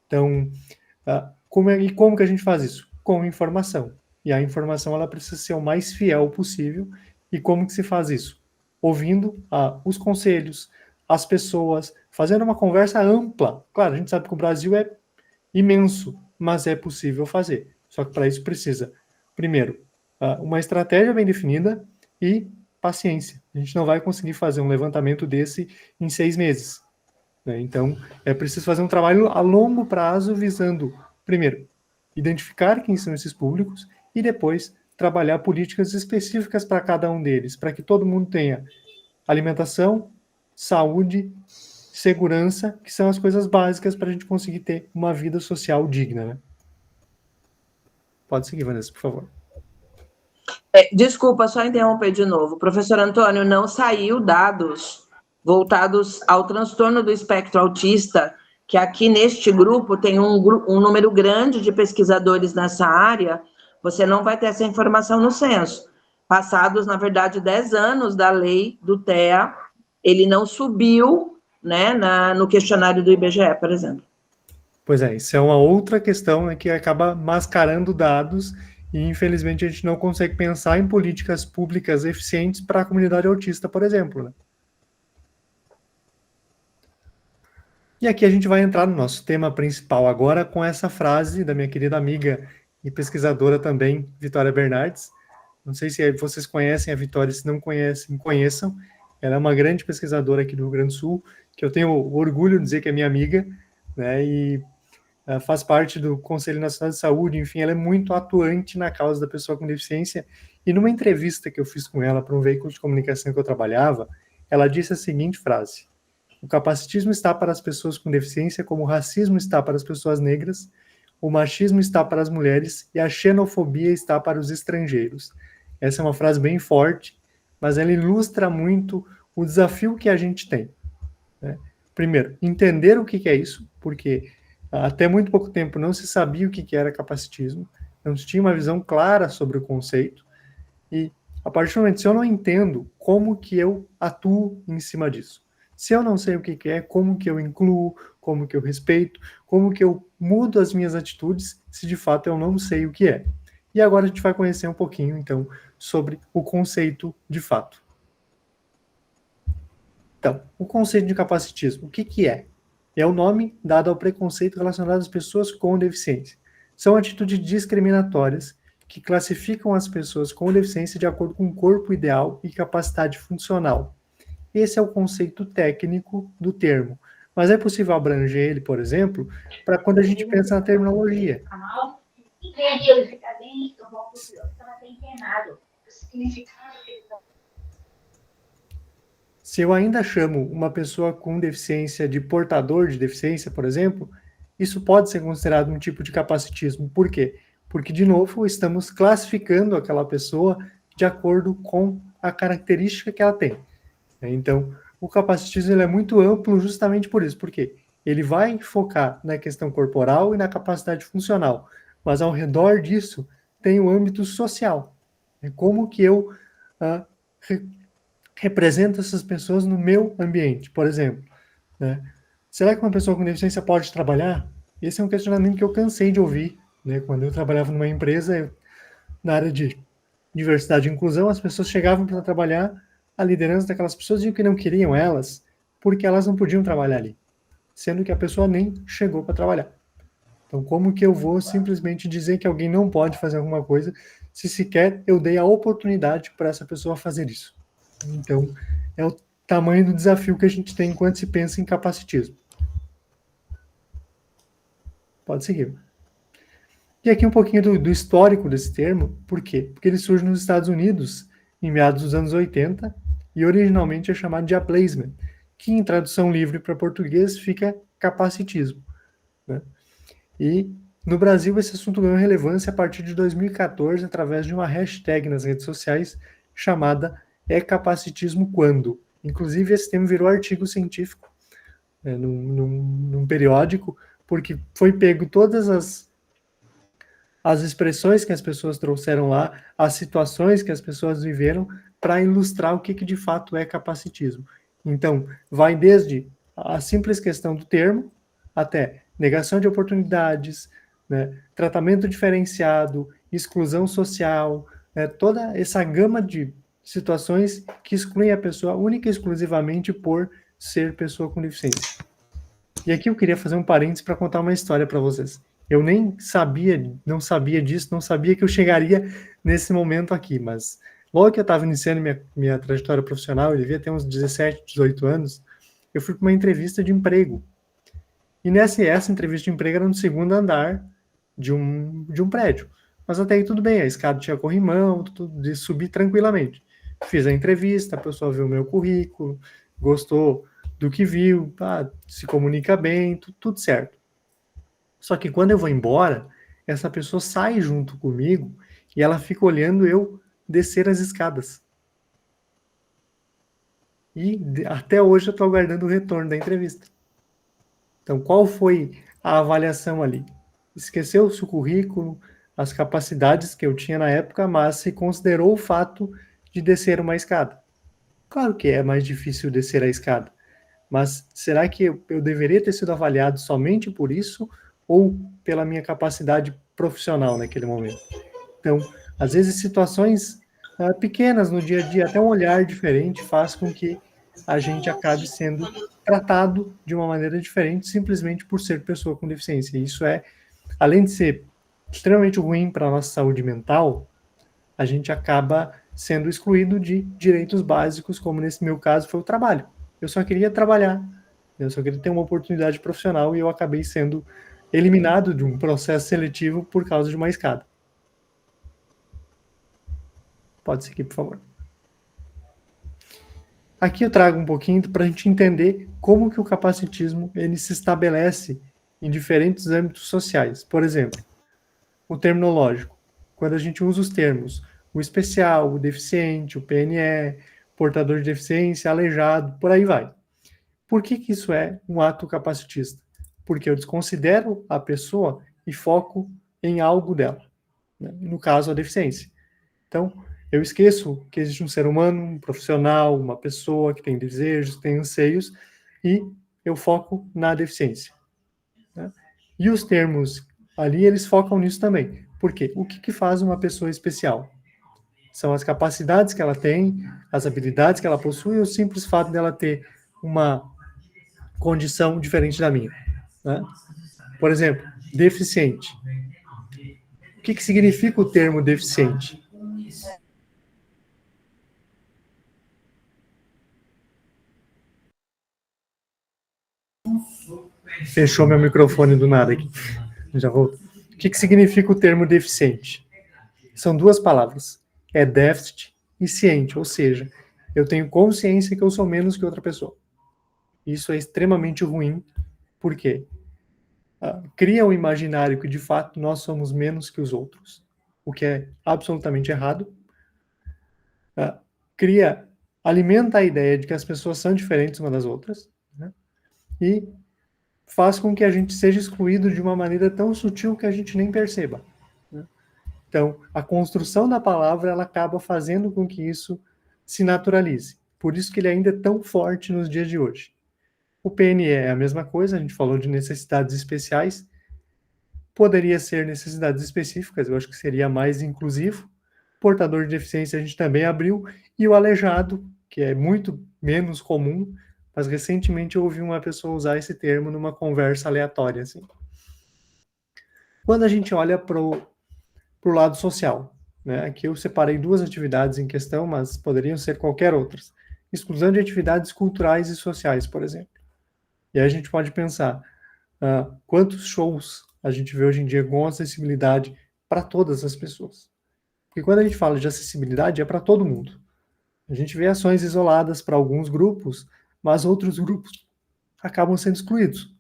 Então, como que a gente faz isso? Com informação. E a informação ela precisa ser o mais fiel possível. E como que se faz isso? Ouvindo os conselhos, as pessoas, fazendo uma conversa ampla. Claro, a gente sabe que o Brasil é imenso, mas é possível fazer. Só que para isso precisa, primeiro, uma estratégia bem definida e paciência. A gente não vai conseguir fazer um levantamento desse em 6 meses. Né? Então, é preciso fazer um trabalho a longo prazo visando, primeiro, identificar quem são esses públicos e depois trabalhar políticas específicas para cada um deles, para que todo mundo tenha alimentação, saúde, segurança, que são as coisas básicas para a gente conseguir ter uma vida social digna. Né? Pode seguir, Vanessa, por favor.
Desculpa, só interromper de novo. Professor Antônio, não saiu dados voltados ao transtorno do espectro autista, que aqui neste grupo tem um número grande de pesquisadores nessa área. Você não vai ter essa informação no censo. Passados, na verdade, 10 anos da lei do TEA, ele não subiu, né, no questionário do IBGE, por exemplo.
Pois é, isso é uma outra questão, né, que acaba mascarando dados e, infelizmente, a gente não consegue pensar em políticas públicas eficientes para a comunidade autista, por exemplo. Né? E aqui a gente vai entrar no nosso tema principal agora com essa frase da minha querida amiga e pesquisadora também, Vitória Bernardes. Não sei se vocês conhecem a Vitória, se não conhecem, conheçam. Ela é uma grande pesquisadora aqui do Rio Grande do Sul, que eu tenho orgulho de dizer que é minha amiga, né, e faz parte do Conselho Nacional de Saúde, enfim, ela é muito atuante na causa da pessoa com deficiência, e numa entrevista que eu fiz com ela para um veículo de comunicação que eu trabalhava, ela disse a seguinte frase: o capacitismo está para as pessoas com deficiência como o racismo está para as pessoas negras, o machismo está para as mulheres e a xenofobia está para os estrangeiros. Essa é uma frase bem forte, mas ela ilustra muito o desafio que a gente tem. Né? Primeiro, entender o que é isso, porque até muito pouco tempo não se sabia o que era capacitismo, não se tinha uma visão clara sobre o conceito, e a partir do momento, se eu não entendo, como que eu atuo em cima disso? Se eu não sei o que é, como que eu incluo, como que eu respeito, como que eu mudo as minhas atitudes, se de fato eu não sei o que é. E agora a gente vai conhecer um pouquinho, então, sobre o conceito de fato. Então, o conceito de capacitismo, o que é? É o nome dado ao preconceito relacionado às pessoas com deficiência. São atitudes discriminatórias que classificam as pessoas com deficiência de acordo com o corpo ideal e capacidade funcional. Esse é o conceito técnico do termo. Mas é possível abranger ele, por exemplo, para quando a gente pensa na terminologia. Se eu ainda chamo uma pessoa com deficiência de portador de deficiência, por exemplo, isso pode ser considerado um tipo de capacitismo. Por quê? Porque, de novo, estamos classificando aquela pessoa de acordo com a característica que ela tem. Então, o capacitismo ele é muito amplo justamente por isso. Por quê? Ele vai focar na questão corporal e na capacidade funcional. Mas, ao redor disso, tem o âmbito social. Como que eu represento essas pessoas no meu ambiente, por exemplo. Né? Será que uma pessoa com deficiência pode trabalhar? Esse é um questionamento que eu cansei de ouvir. Né? Quando eu trabalhava numa empresa, na área de diversidade e inclusão, as pessoas chegavam para trabalhar, a liderança daquelas pessoas diziam que não queriam elas, porque elas não podiam trabalhar ali, sendo que a pessoa nem chegou para trabalhar. Então, como que eu vou simplesmente dizer que alguém não pode fazer alguma coisa, se sequer eu dei a oportunidade para essa pessoa fazer isso? Então, é o tamanho do desafio que a gente tem enquanto se pensa em capacitismo. Pode seguir. E aqui um pouquinho do histórico desse termo. Por quê? Porque ele surge nos Estados Unidos, em meados dos anos 80, e originalmente é chamado de aplacement, que em tradução livre para português fica capacitismo. Né? E no Brasil esse assunto ganhou relevância a partir de 2014, através de uma hashtag nas redes sociais chamada É Capacitismo Quando? Inclusive esse termo virou artigo científico num periódico, porque foi pego todas as expressões que as pessoas trouxeram lá, as situações que as pessoas viveram, para ilustrar o que de fato é capacitismo. Então, vai desde a simples questão do termo até negação de oportunidades, né, tratamento diferenciado, exclusão social, né, toda essa gama de situações que excluem a pessoa única e exclusivamente por ser pessoa com deficiência. E aqui eu queria fazer um parênteses para contar uma história para vocês. Eu nem sabia, não sabia disso, não sabia que eu chegaria nesse momento aqui, mas logo que eu estava iniciando minha trajetória profissional, eu devia ter uns 17, 18 anos, eu fui para uma entrevista de emprego. E essa entrevista de emprego era no segundo andar de um prédio. Mas até aí tudo bem, a escada tinha corrimão, tudo de subir tranquilamente. Fiz a entrevista, a pessoa viu o meu currículo, gostou do que viu, se comunica bem, tudo certo. Só que quando eu vou embora, essa pessoa sai junto comigo e ela fica olhando eu descer as escadas. E até hoje eu estou aguardando o retorno da entrevista. Então, qual foi a avaliação ali? Esqueceu-se o currículo, as capacidades que eu tinha na época, mas se considerou o fato de descer uma escada. Claro que é mais difícil descer a escada, mas será que eu deveria ter sido avaliado somente por isso ou pela minha capacidade profissional naquele momento? Então, às vezes, situações pequenas no dia a dia, até um olhar diferente faz com que a gente acabe sendo tratado de uma maneira diferente simplesmente por ser pessoa com deficiência. E isso é, além de ser extremamente ruim para a nossa saúde mental, a gente acaba sendo excluído de direitos básicos, como nesse meu caso foi o trabalho. Eu só queria trabalhar, eu só queria ter uma oportunidade profissional e eu acabei sendo eliminado de um processo seletivo por causa de uma escada. Pode seguir, por favor. Aqui eu trago um pouquinho para a gente entender como que o capacitismo ele se estabelece em diferentes âmbitos sociais. Por exemplo, o terminológico. Quando a gente usa os termos o especial, o deficiente, o PNE, portador de deficiência, aleijado, por aí vai. Por que isso é um ato capacitista? Porque eu desconsidero a pessoa e foco em algo dela, né? No caso, a deficiência. Então, eu esqueço que existe um ser humano, um profissional, uma pessoa que tem desejos, tem anseios, e eu foco na deficiência, né? E os termos ali, eles focam nisso também. Por quê? O que faz uma pessoa especial? São as capacidades que ela tem, as habilidades que ela possui, ou o simples fato dela ter uma condição diferente da minha, né? Por exemplo, deficiente. O que significa o termo deficiente? Fechou meu microfone do nada aqui. Já volto. O que significa o termo deficiente? São duas palavras. É déficit e ciente, ou seja, eu tenho consciência que eu sou menos que outra pessoa. Isso é extremamente ruim, porque cria um imaginário que, de fato, nós somos menos que os outros, o que é absolutamente errado. Alimenta a ideia de que as pessoas são diferentes umas das outras, né? E faz com que a gente seja excluído de uma maneira tão sutil que a gente nem perceba, né? Então, a construção da palavra, ela acaba fazendo com que isso se naturalize. Por isso que ele ainda é tão forte nos dias de hoje. O PNE é a mesma coisa, a gente falou de necessidades especiais. Poderia ser necessidades específicas, eu acho que seria mais inclusivo. Portador de deficiência a gente também abriu. E o aleijado, que é muito menos comum, mas recentemente eu ouvi uma pessoa usar esse termo numa conversa aleatória, assim. Quando a gente olha para o lado social, né? Aqui eu separei duas atividades em questão, mas poderiam ser qualquer outras. Exclusão de atividades culturais e sociais, por exemplo. E aí a gente pode pensar, quantos shows a gente vê hoje em dia com acessibilidade para todas as pessoas. Porque quando a gente fala de acessibilidade, é para todo mundo. A gente vê ações isoladas para alguns grupos, mas outros grupos acabam sendo excluídos.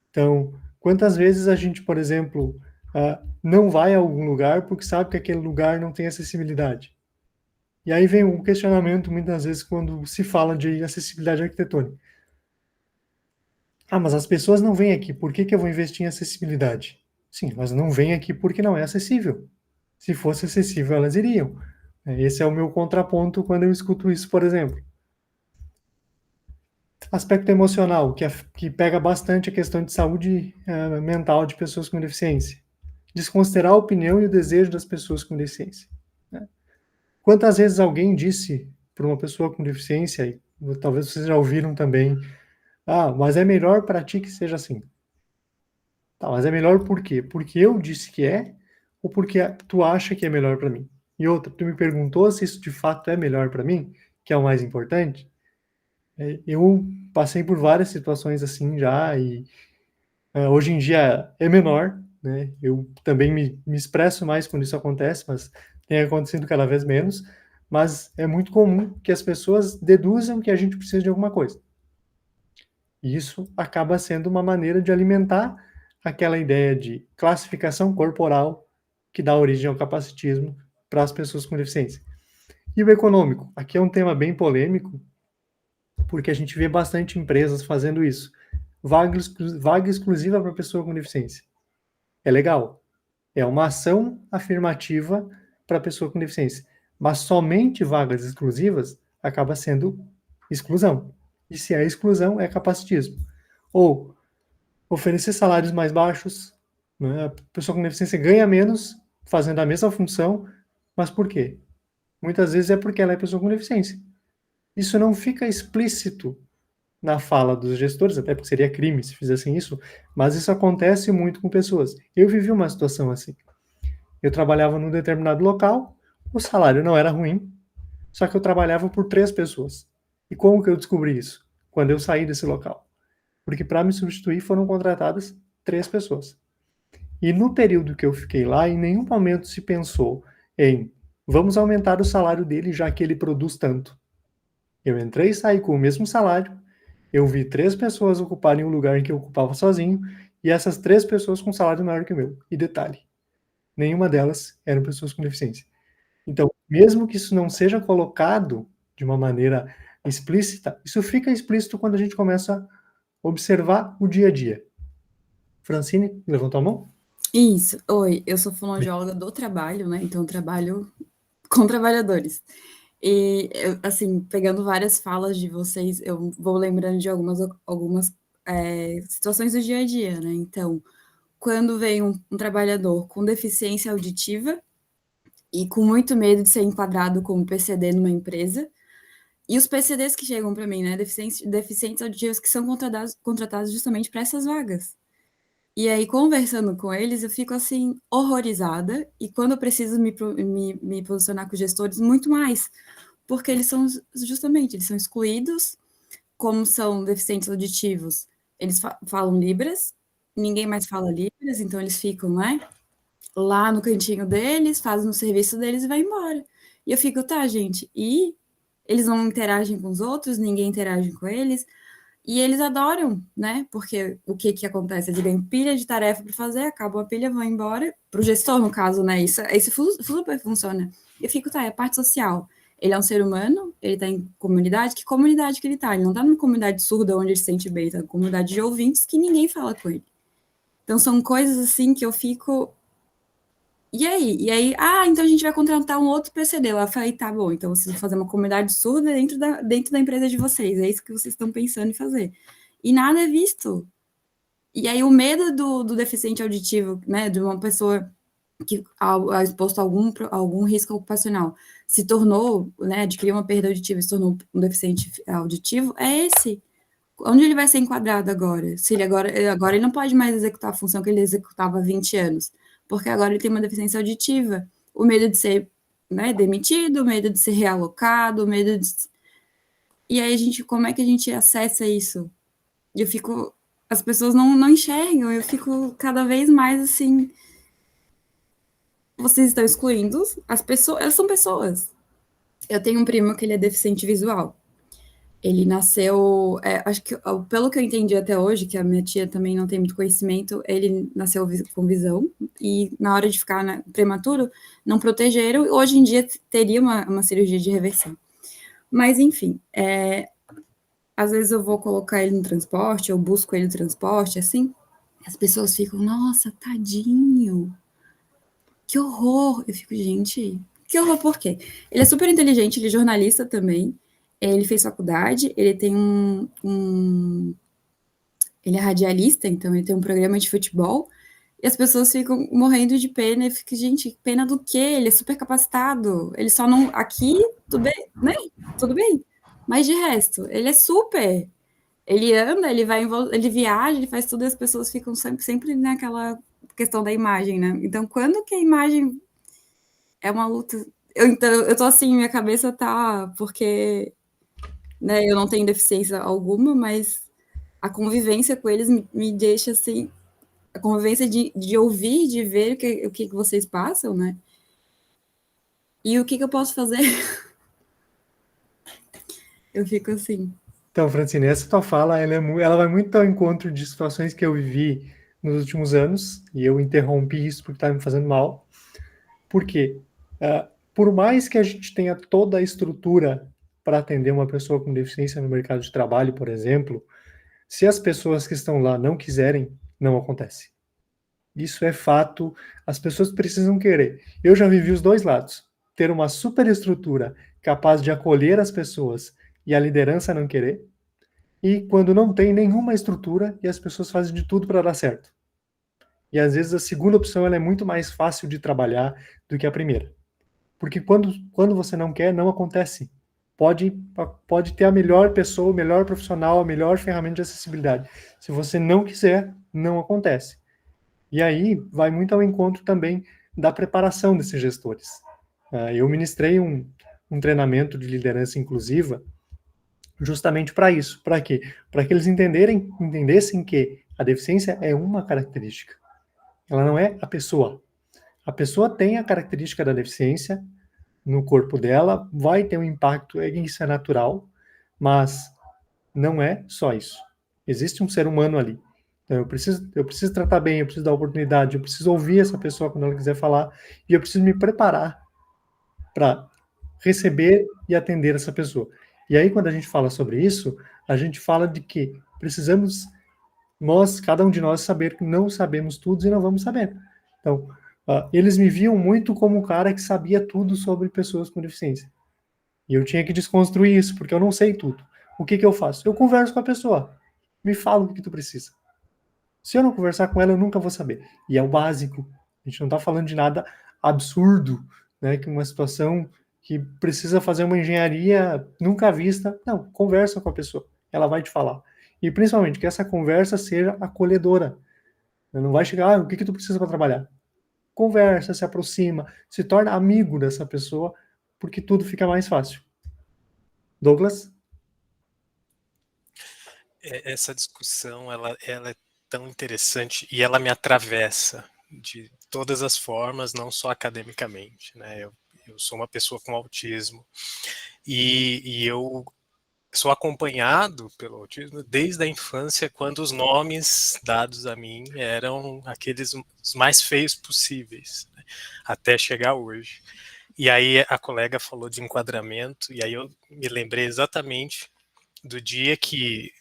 Então, quantas vezes a gente, por exemplo, não vai a algum lugar porque sabe que aquele lugar não tem acessibilidade? E aí vem um questionamento, muitas vezes, quando se fala de acessibilidade arquitetônica. Mas as pessoas não vêm aqui, por que eu vou investir em acessibilidade? Sim, mas não vêm aqui porque não é acessível. Se fosse acessível, elas iriam. Esse é o meu contraponto quando eu escuto isso, por exemplo. Aspecto emocional, que pega bastante a questão de saúde mental de pessoas com deficiência. Desconsiderar a opinião e o desejo das pessoas com deficiência. Né? Quantas vezes alguém disse para uma pessoa com deficiência, e talvez vocês já ouviram também, mas é melhor para ti que seja assim. Tá, mas é melhor por quê? Porque eu disse que é, ou porque tu acha que é melhor para mim? E outra, tu me perguntou se isso de fato é melhor para mim, que é o mais importante. Eu passei por várias situações assim já, e hoje em dia é menor, né? Eu também me expresso mais quando isso acontece, mas tem acontecido cada vez menos. Mas é muito comum que as pessoas deduzam que a gente precisa de alguma coisa. E isso acaba sendo uma maneira de alimentar aquela ideia de classificação corporal que dá origem ao capacitismo para as pessoas com deficiência. E o econômico? Aqui é um tema bem polêmico, porque a gente vê bastante empresas fazendo isso. Vaga exclusiva para pessoa com deficiência. É legal. É uma ação afirmativa para pessoa com deficiência. Mas somente vagas exclusivas acaba sendo exclusão. E se é exclusão, é capacitismo. Ou oferecer salários mais baixos, né? A pessoa com deficiência ganha menos fazendo a mesma função, mas por quê? Muitas vezes é porque ela é pessoa com deficiência. Isso não fica explícito na fala dos gestores, até porque seria crime se fizessem isso, mas isso acontece muito com pessoas. Eu vivi uma situação assim. Eu trabalhava num determinado local, o salário não era ruim, só que eu trabalhava por 3 pessoas. E como que eu descobri isso? Quando eu saí desse local. Porque para me substituir foram contratadas 3 pessoas. E no período que eu fiquei lá, em nenhum momento se pensou em vamos aumentar o salário dele já que ele produz tanto. Eu entrei e saí com o mesmo salário, eu vi 3 pessoas ocuparem o lugar em que eu ocupava sozinho, e essas 3 pessoas com salário maior que o meu. E detalhe, nenhuma delas eram pessoas com deficiência. Então, mesmo que isso não seja colocado de uma maneira explícita, isso fica explícito quando a gente começa a observar o dia a dia. Francine, levantou a mão?
Isso. Oi, eu sou fonoaudióloga do trabalho, né? Então, eu trabalho com trabalhadores. E, assim, pegando várias falas de vocês, eu vou lembrando de algumas situações do dia a dia, né? Então, quando vem um trabalhador com deficiência auditiva e com muito medo de ser enquadrado como PCD numa empresa, e os PCDs que chegam para mim, né? Deficientes auditivos que são contratados justamente para essas vagas. E aí, conversando com eles, eu fico, assim, horrorizada, e quando eu preciso me posicionar com os gestores, muito mais, porque eles são excluídos, como são deficientes auditivos, eles falam Libras, ninguém mais fala Libras, então eles ficam, né, lá no cantinho deles, fazem o serviço deles e vai embora. E eu fico, tá, gente, e eles não interagem com os outros, ninguém interage com eles, e eles adoram, né? Porque o que acontece? Eles ganham pilha de tarefa para fazer, acabam a pilha, vão embora. Para o gestor, no caso, né? Isso super funciona. Eu fico, tá, é a parte social. Ele é um ser humano, ele está em comunidade. Que comunidade que ele está? Ele não está numa comunidade surda onde ele se sente bem, está numa comunidade de ouvintes que ninguém fala com ele. Então, são coisas assim que eu fico... E aí? Então a gente vai contratar um outro PCD. Eu falei, tá bom, então vocês vão fazer uma comunidade surda dentro da empresa de vocês. É isso que vocês estão pensando em fazer. E nada é visto. E aí o medo do deficiente auditivo, né, de uma pessoa que é exposto a algum risco ocupacional, se tornou, né, adquiriu uma perda auditiva e se tornou um deficiente auditivo, é esse. Onde ele vai ser enquadrado agora? Se ele agora ele não pode mais executar a função que ele executava há 20 anos, porque agora ele tem uma deficiência auditiva. O medo de ser, né, demitido, o medo de ser realocado, o medo de... E aí, como é que a gente acessa isso? E eu fico... As pessoas não enxergam, eu fico cada vez mais assim... Vocês estão excluindo as pessoas, elas são pessoas. Eu tenho um primo que ele é deficiente visual. Ele nasceu, acho que, pelo que eu entendi até hoje, que a minha tia também não tem muito conhecimento, ele nasceu com visão, e na hora de ficar prematuro, não protegeram, hoje em dia teria uma cirurgia de reversão. Mas, enfim, às vezes eu vou colocar ele no transporte, eu busco ele no transporte, assim, as pessoas ficam, nossa, tadinho, que horror. Eu fico, gente, Que horror, por quê? Ele é super inteligente, ele é jornalista também, ele fez faculdade, ele tem ele é radialista, então ele tem um programa de futebol, e as pessoas ficam morrendo de pena, e ficam, gente, pena do quê? Ele é super capacitado, ele só não... Aqui, tudo bem, né? Tudo bem. Mas de resto, ele é super... Ele anda, ele vai, ele viaja, ele faz tudo, e as pessoas ficam sempre naquela questão da imagem, né? Então, quando que a imagem é uma luta... Então, eu tô assim, minha cabeça tá... Porque, né, eu não tenho deficiência alguma, mas a convivência com eles me deixa assim... A convivência de ouvir, de ver o que vocês passam, né? E o que eu posso fazer? Eu fico assim...
Então, Francine, essa tua fala, ela vai muito ao encontro de situações que eu vivi nos últimos anos, e eu interrompi isso porque estava me fazendo mal. Por quê? Por mais que a gente tenha toda a estrutura para atender uma pessoa com deficiência no mercado de trabalho, por exemplo, se as pessoas que estão lá não quiserem, não acontece. Isso é fato, as pessoas precisam querer. Eu já vivi os dois lados. Ter uma superestrutura capaz de acolher as pessoas e a liderança não querer, e quando não tem nenhuma estrutura e as pessoas fazem de tudo para dar certo. E às vezes a segunda opção ela é muito mais fácil de trabalhar do que a primeira. Porque quando você não quer, não acontece. Pode ter a melhor pessoa, o melhor profissional, a melhor ferramenta de acessibilidade. Se você não quiser, não acontece. E aí vai muito ao encontro também da preparação desses gestores. Eu ministrei um treinamento de liderança inclusiva justamente para isso. Para quê? Para que eles entendessem que a deficiência é uma característica. Ela não é a pessoa. A pessoa tem a característica da deficiência no corpo dela, vai ter um impacto, isso é natural, mas não é só isso. Existe um ser humano ali. Então, eu preciso tratar bem, eu preciso dar oportunidade, eu preciso ouvir essa pessoa quando ela quiser falar, e eu preciso me preparar para receber e atender essa pessoa. E aí, quando a gente fala sobre isso, a gente fala de que precisamos, cada um de nós, saber que não sabemos tudo e não vamos saber. Então, eles me viam muito como um cara que sabia tudo sobre pessoas com deficiência. E eu tinha que desconstruir isso, porque eu não sei tudo. O que eu faço? Eu converso com a pessoa. Me fala o que tu precisa. Se eu não conversar com ela, eu nunca vou saber. E é o básico. A gente não está falando de nada absurdo, né? Que uma situação que precisa fazer uma engenharia nunca vista. Não, conversa com a pessoa. Ela vai te falar. E principalmente que essa conversa seja acolhedora. Não vai chegar, o que tu precisa para trabalhar? Conversa, se aproxima, se torna amigo dessa pessoa, porque tudo fica mais fácil. Douglas?
Essa discussão, ela é tão interessante e ela me atravessa de todas as formas, não só academicamente, né? Eu sou uma pessoa com autismo e eu sou acompanhado pelo autismo desde a infância, quando os nomes dados a mim eram aqueles os mais feios possíveis, né? Até chegar hoje. E aí a colega falou de enquadramento, e aí eu me lembrei exatamente do dia que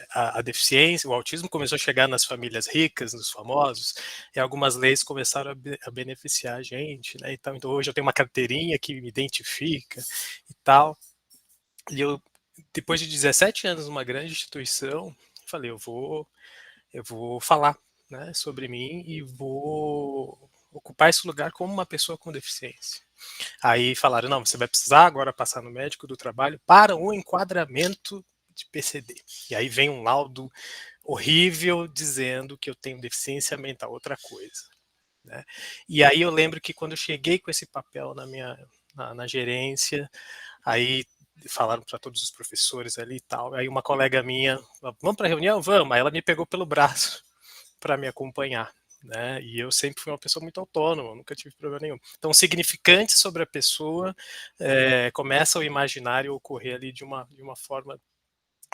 a deficiência, o autismo começou a chegar nas famílias ricas, nos famosos, e algumas leis começaram a beneficiar a gente, né? Então hoje eu tenho uma carteirinha que me identifica e tal. E eu, depois de 17 anos numa grande instituição, falei, eu vou falar, né, sobre mim e vou ocupar esse lugar como uma pessoa com deficiência. Aí falaram, não, você vai precisar agora passar no médico do trabalho para o enquadramento de PCD. E aí vem um laudo horrível dizendo que eu tenho deficiência mental, outra coisa, né? E aí eu lembro que quando eu cheguei com esse papel na gerência, aí falaram para todos os professores ali e tal, aí uma colega minha, vamos para a reunião? Vamos. Aí ela me pegou pelo braço para me acompanhar, né? E eu sempre fui uma pessoa muito autônoma, nunca tive problema nenhum. Então, o significante sobre a pessoa começa o imaginário a ocorrer ali de uma forma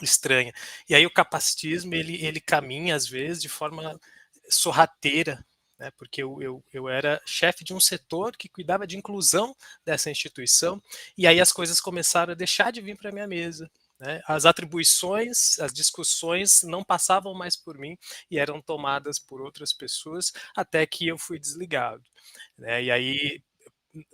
estranha. E aí o capacitismo, ele caminha, às vezes, de forma sorrateira, né? Porque eu era chefe de um setor que cuidava de inclusão dessa instituição, e aí as coisas começaram a deixar de vir para a minha mesa, né? As atribuições, as discussões não passavam mais por mim e eram tomadas por outras pessoas, até que eu fui desligado, né? E aí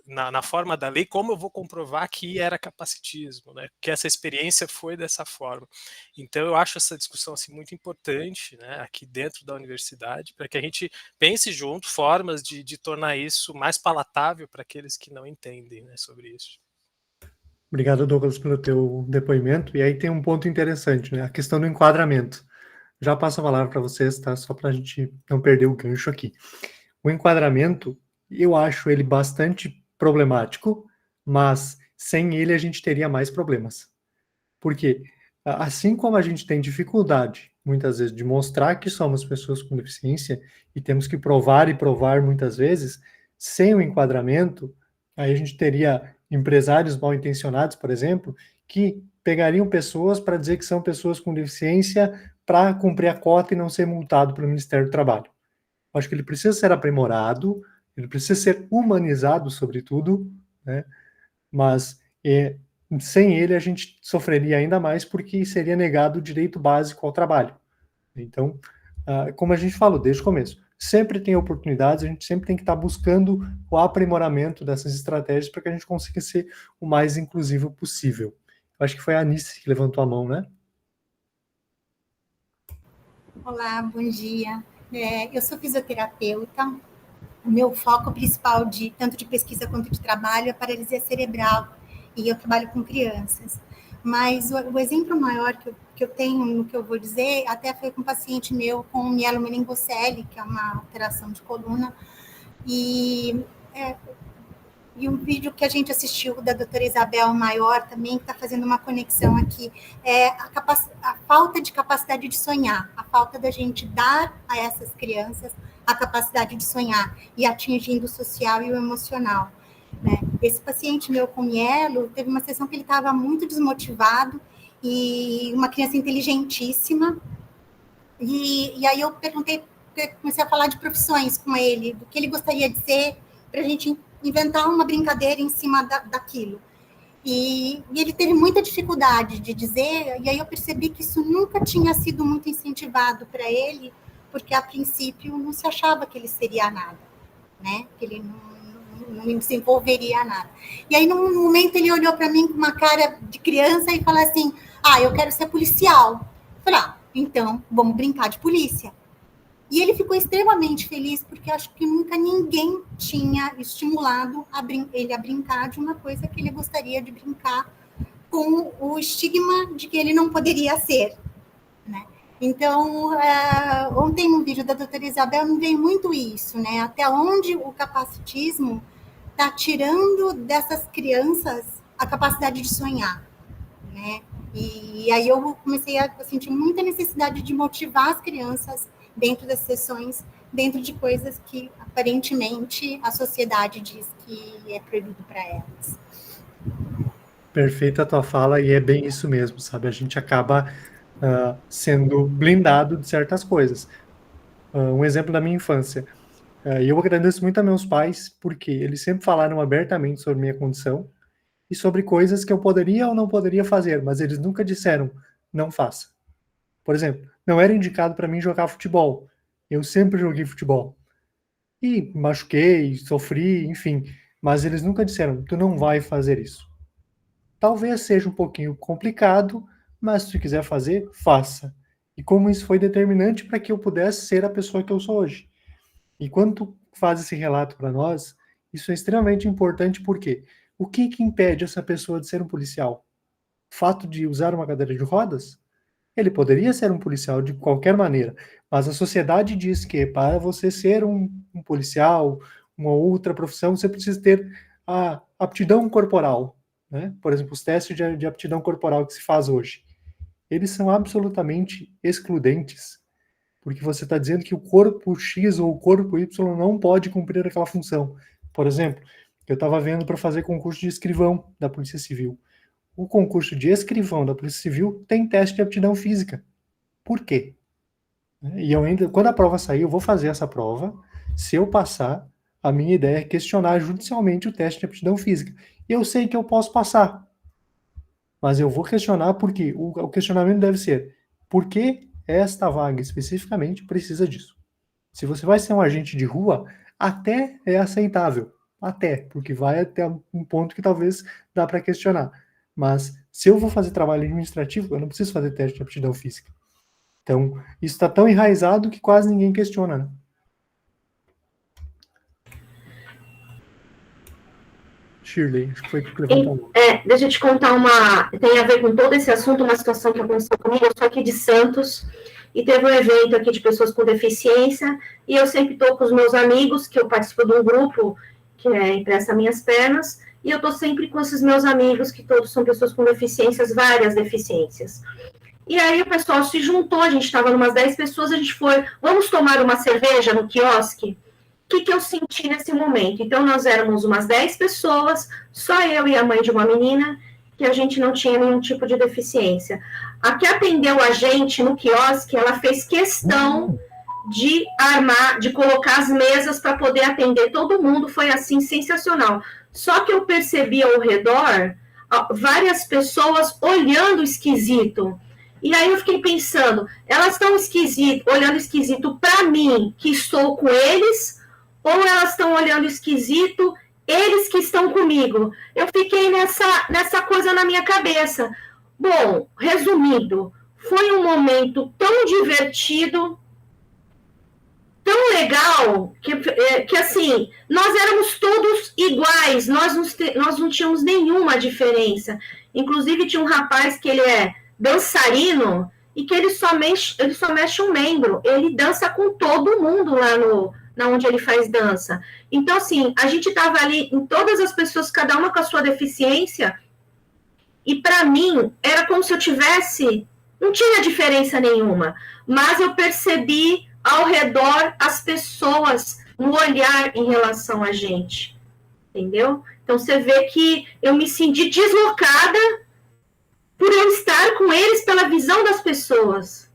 na forma da lei, como eu vou comprovar que era capacitismo, né? Que essa experiência foi dessa forma. Então, eu acho essa discussão assim, muito importante, né, aqui dentro da universidade, para que a gente pense junto formas de tornar isso mais palatável para aqueles que não entendem, né, sobre isso.
Obrigado, Douglas, pelo teu depoimento. E aí tem um ponto interessante, né? A questão do enquadramento. Já passo a palavra para vocês, tá? Só para a gente não perder o gancho aqui. O enquadramento, eu acho ele bastante problemático, mas sem ele a gente teria mais problemas. Porque, assim como a gente tem dificuldade, muitas vezes, de mostrar que somos pessoas com deficiência, e temos que provar e provar muitas vezes, sem o enquadramento, aí a gente teria empresários mal intencionados, por exemplo, que pegariam pessoas para dizer que são pessoas com deficiência para cumprir a cota e não ser multado pelo Ministério do Trabalho. Eu acho que ele precisa ser aprimorado, ele precisa ser humanizado, sobretudo, né? Mas sem ele a gente sofreria ainda mais porque seria negado o direito básico ao trabalho. Então, como a gente falou desde o começo, sempre tem oportunidades, a gente sempre tem que estar buscando o aprimoramento dessas estratégias para que a gente consiga ser o mais inclusivo possível. Eu acho que foi a Anice que levantou a mão, né?
Olá, bom dia. Eu sou fisioterapeuta. O meu foco principal, tanto de pesquisa quanto de trabalho, é paralisia cerebral. E eu trabalho com crianças. Mas o exemplo maior que eu tenho no que eu vou dizer, até foi com um paciente meu com mielomeningocele, que é uma alteração de coluna. E um vídeo que a gente assistiu da doutora Isabel Maior também, que está fazendo uma conexão aqui, é a falta de capacidade de sonhar, a falta da gente dar a essas crianças a capacidade de sonhar e atingindo o social e o emocional. Né? Esse paciente meu com mielo, teve uma sessão que ele estava muito desmotivado e uma criança inteligentíssima, e aí eu comecei a falar de profissões com ele, do que ele gostaria de ser, para a gente inventar uma brincadeira em cima daquilo. E ele teve muita dificuldade de dizer, e aí eu percebi que isso nunca tinha sido muito incentivado para ele, porque a princípio não se achava que ele seria nada, né? Que ele não desenvolveria nada. E aí, num momento, ele olhou para mim com uma cara de criança e falou assim, eu quero ser policial. Eu falei, então, vamos brincar de polícia. E ele ficou extremamente feliz, porque acho que nunca ninguém tinha estimulado ele a brincar de uma coisa que ele gostaria de brincar, com o estigma de que ele não poderia ser, né? Então, ontem no vídeo da doutora Isabel me veio muito isso, né? Até onde o capacitismo está tirando dessas crianças a capacidade de sonhar, né? E aí eu comecei a sentir muita necessidade de motivar as crianças dentro das sessões, dentro de coisas que, aparentemente, a sociedade diz que é proibido para elas.
Perfeita a tua fala, e é bem isso mesmo, sabe? A gente acaba sendo blindado de certas coisas. Um exemplo da minha infância. Eu agradeço muito a meus pais, porque eles sempre falaram abertamente sobre minha condição e sobre coisas que eu poderia ou não poderia fazer, mas eles nunca disseram, não faça. Por exemplo, não era indicado para mim jogar futebol. Eu sempre joguei futebol. E machuquei, sofri, enfim. Mas eles nunca disseram, tu não vai fazer isso. Talvez seja um pouquinho complicado, mas se tu quiser fazer, faça. E como isso foi determinante para que eu pudesse ser a pessoa que eu sou hoje. E quando tu faz esse relato para nós, isso é extremamente importante, porque o que impede essa pessoa de ser um policial? O fato de usar uma cadeira de rodas? Ele poderia ser um policial de qualquer maneira, mas a sociedade diz que para você ser um policial, uma outra profissão, você precisa ter a aptidão corporal, né? Por exemplo, os testes de aptidão corporal que se faz hoje, eles são absolutamente excludentes, porque você está dizendo que o corpo X ou o corpo Y não pode cumprir aquela função. Por exemplo, eu estava vendo para fazer concurso de escrivão da Polícia Civil. O concurso de escrivão da Polícia Civil tem teste de aptidão física. Por quê? E eu ainda, quando a prova sair, eu vou fazer essa prova. Se eu passar, a minha ideia é questionar judicialmente o teste de aptidão física. Eu sei que eu posso passar, mas eu vou questionar porque o questionamento deve ser, por que esta vaga especificamente precisa disso? Se você vai ser um agente de rua, até é aceitável. Até, porque vai até um ponto que talvez dá para questionar. Mas se eu vou fazer trabalho administrativo, eu não preciso fazer teste de aptidão física. Então, isso está tão enraizado que quase ninguém questiona, né? Shirley, acho que foi que levantou.
Deixa eu te contar tem a ver com todo esse assunto, uma situação que aconteceu comigo. Eu sou aqui de Santos, e teve um evento aqui de pessoas com deficiência, e eu sempre estou com os meus amigos, que eu participo de um grupo que é Empresta Minhas Pernas, e eu estou sempre com esses meus amigos, que todos são pessoas com deficiências, várias deficiências. E aí o pessoal se juntou, a gente estava umas 10 pessoas, a gente foi, vamos tomar uma cerveja no quiosque? O que eu senti nesse momento? Então, nós éramos umas 10 pessoas, só eu e a mãe de uma menina, que a gente não tinha nenhum tipo de deficiência. A que atendeu a gente no quiosque, ela fez questão de colocar as mesas para poder atender todo mundo, foi assim, sensacional. Só que eu percebi ao redor várias pessoas olhando esquisito. E aí eu fiquei pensando, elas estão olhando esquisito para mim, que estou com eles, ou elas estão olhando esquisito, eles que estão comigo? Eu fiquei nessa coisa na minha cabeça. Bom, resumindo, foi um momento tão divertido, tão legal, que assim, nós éramos todos iguais, nós não tínhamos nenhuma diferença. Inclusive, tinha um rapaz que ele é dançarino, e que ele só mexe um membro, ele dança com todo mundo lá na onde ele faz dança. Então, assim, a gente estava ali, em todas as pessoas, cada uma com a sua deficiência, e para mim, era como se eu não tinha diferença nenhuma, mas eu percebi ao redor as pessoas, no olhar em relação a gente, entendeu? Então, você vê que eu me senti deslocada por eu estar com eles pela visão das pessoas.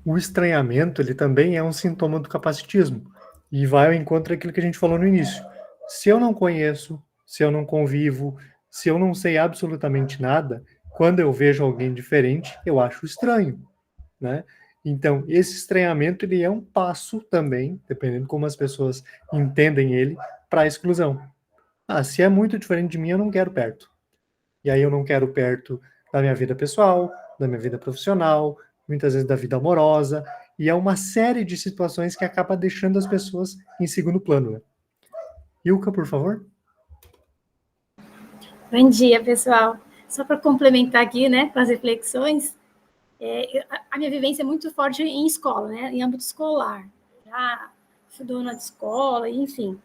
O estranhamento, ele também é um sintoma do capacitismo, e vai ao encontro daquilo que a gente falou no início. Se eu não conheço, se eu não convivo, se eu não sei absolutamente nada, quando eu vejo alguém diferente, eu acho estranho, né? Então, esse estranhamento, ele é um passo também, dependendo de como as pessoas entendem ele, para a exclusão. Se é muito diferente de mim, eu não quero perto. E aí eu não quero perto da minha vida pessoal, da minha vida profissional, muitas vezes da vida amorosa, e é uma série de situações que acaba deixando as pessoas em segundo plano, né? Ilka, por favor.
Bom dia, pessoal. Só para complementar aqui, né, com as reflexões, a minha vivência é muito forte em escola, né, em âmbito escolar. Já fui dona de escola, enfim.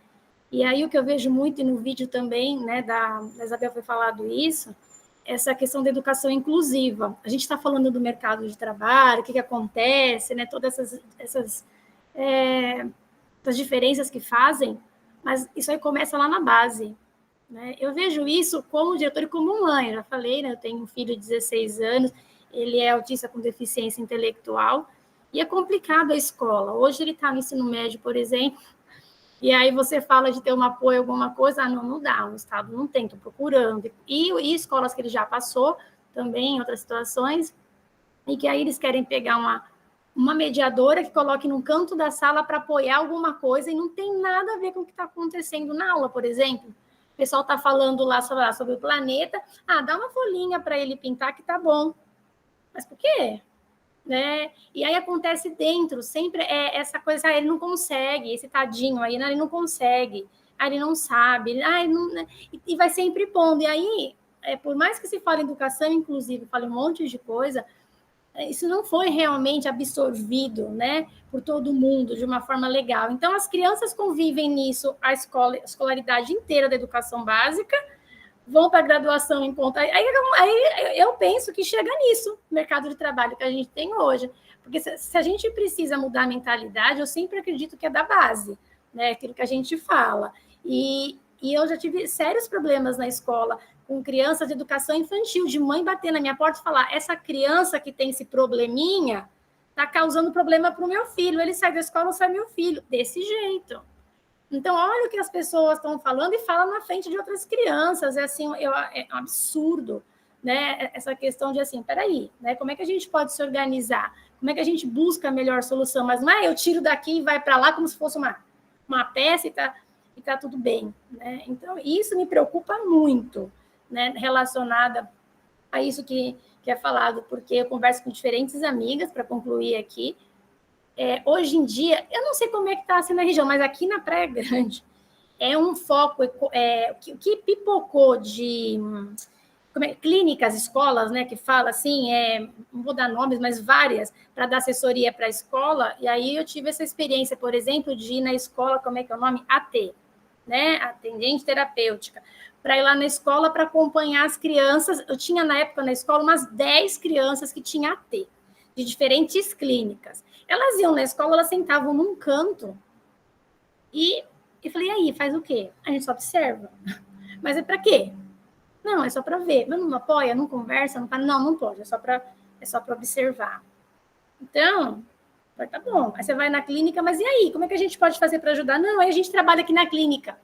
E aí o que eu vejo muito, e no vídeo também, né, da Isabel foi falado isso, essa questão da educação inclusiva. A gente está falando do mercado de trabalho, o que acontece, né, todas essas diferenças que fazem, mas isso aí começa lá na base, né? Eu vejo isso como diretora e como mãe, eu já falei, né, eu tenho um filho de 16 anos, ele é autista com deficiência intelectual, e é complicado a escola. Hoje ele está no ensino médio, por exemplo, e aí você fala de ter um apoio, alguma coisa, não dá, o Estado não tem, estou procurando. E escolas que ele já passou, também em outras situações, e que aí eles querem pegar uma mediadora que coloque num canto da sala para apoiar alguma coisa, e não tem nada a ver com o que está acontecendo na aula, por exemplo. O pessoal está falando lá sobre o planeta, dá uma folhinha para ele pintar que tá bom. Mas por quê? Né? E aí acontece dentro, sempre essa coisa, ele não consegue, esse tadinho aí, ele não consegue, ele não sabe, ele não, e vai sempre pondo. E aí, por mais que se fale em educação inclusive, fale um monte de coisa, isso não foi realmente absorvido, né, por todo mundo de uma forma legal. Então, as crianças convivem nisso, a escolaridade inteira da educação básica, vão para a graduação em conta. Aí eu penso que chega nisso, mercado de trabalho que a gente tem hoje. Porque se a gente precisa mudar a mentalidade, eu sempre acredito que é da base, né? Aquilo que a gente fala. E eu já tive sérios problemas na escola com crianças de educação infantil, de mãe bater na minha porta e falar, essa criança que tem esse probleminha está causando problema para o meu filho. Ele sai da escola, sai meu filho. Desse jeito. Então, olha o que as pessoas estão falando e falam na frente de outras crianças. É assim, é um absurdo, né? Essa questão de assim, peraí, né? Como é que a gente pode se organizar? Como é que a gente busca a melhor solução? Mas não é eu tiro daqui e vai para lá como se fosse uma peça e tá tudo bem, né? Então, isso me preocupa muito, né, relacionada a isso que é falado, porque eu converso com diferentes amigas, para concluir aqui. Hoje em dia, eu não sei como é que está assim na região, mas aqui na Praia Grande é um foco, o que pipocou de clínicas, escolas, né, que fala assim, não vou dar nomes, mas várias, para dar assessoria para a escola, e aí eu tive essa experiência, por exemplo, de ir na escola, como é que é o nome? AT, né, atendente terapêutica, para ir lá na escola para acompanhar as crianças. Eu tinha, na época, na escola, umas 10 crianças que tinham AT, de diferentes clínicas. Elas iam na escola, elas sentavam num canto, e eu falei, e aí, faz o quê? A gente só observa. Mas é para quê? Não, é só para ver. Mas não apoia, não conversa, não fala. Não pode, é só para observar. Então, tá bom. Aí você vai na clínica, mas e aí? Como é que a gente pode fazer para ajudar? Não, aí a gente trabalha aqui na clínica.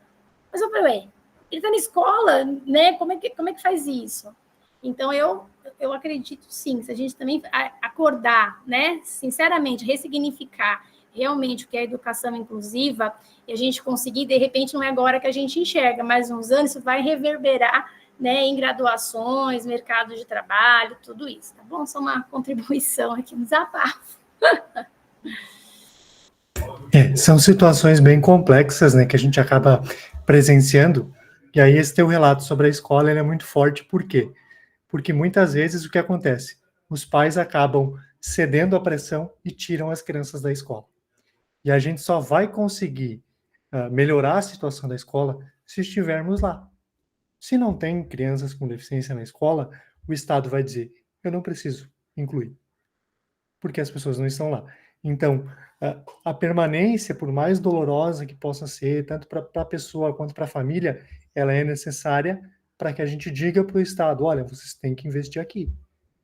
Mas eu falei, ele está na escola, né? Como é que faz isso? Então, eu acredito sim, se a gente também acordar, né? Sinceramente, ressignificar realmente o que é a educação inclusiva, e a gente conseguir, de repente, não é agora que a gente enxerga, mas uns anos isso vai reverberar, né, em graduações, mercado de trabalho, tudo isso, tá bom? Só uma contribuição aqui, um desabafo.
São situações bem complexas, né, que a gente acaba presenciando, e aí esse teu relato sobre a escola, ele é muito forte, por quê? Porque muitas vezes o que acontece? Os pais acabam cedendo à pressão e tiram as crianças da escola. E a gente só vai conseguir melhorar a situação da escola se estivermos lá. Se não tem crianças com deficiência na escola, o Estado vai dizer, eu não preciso incluir, porque as pessoas não estão lá. Então, a permanência, por mais dolorosa que possa ser, tanto para a pessoa quanto para a família, ela é necessária para que a gente diga para o Estado, olha, vocês têm que investir aqui.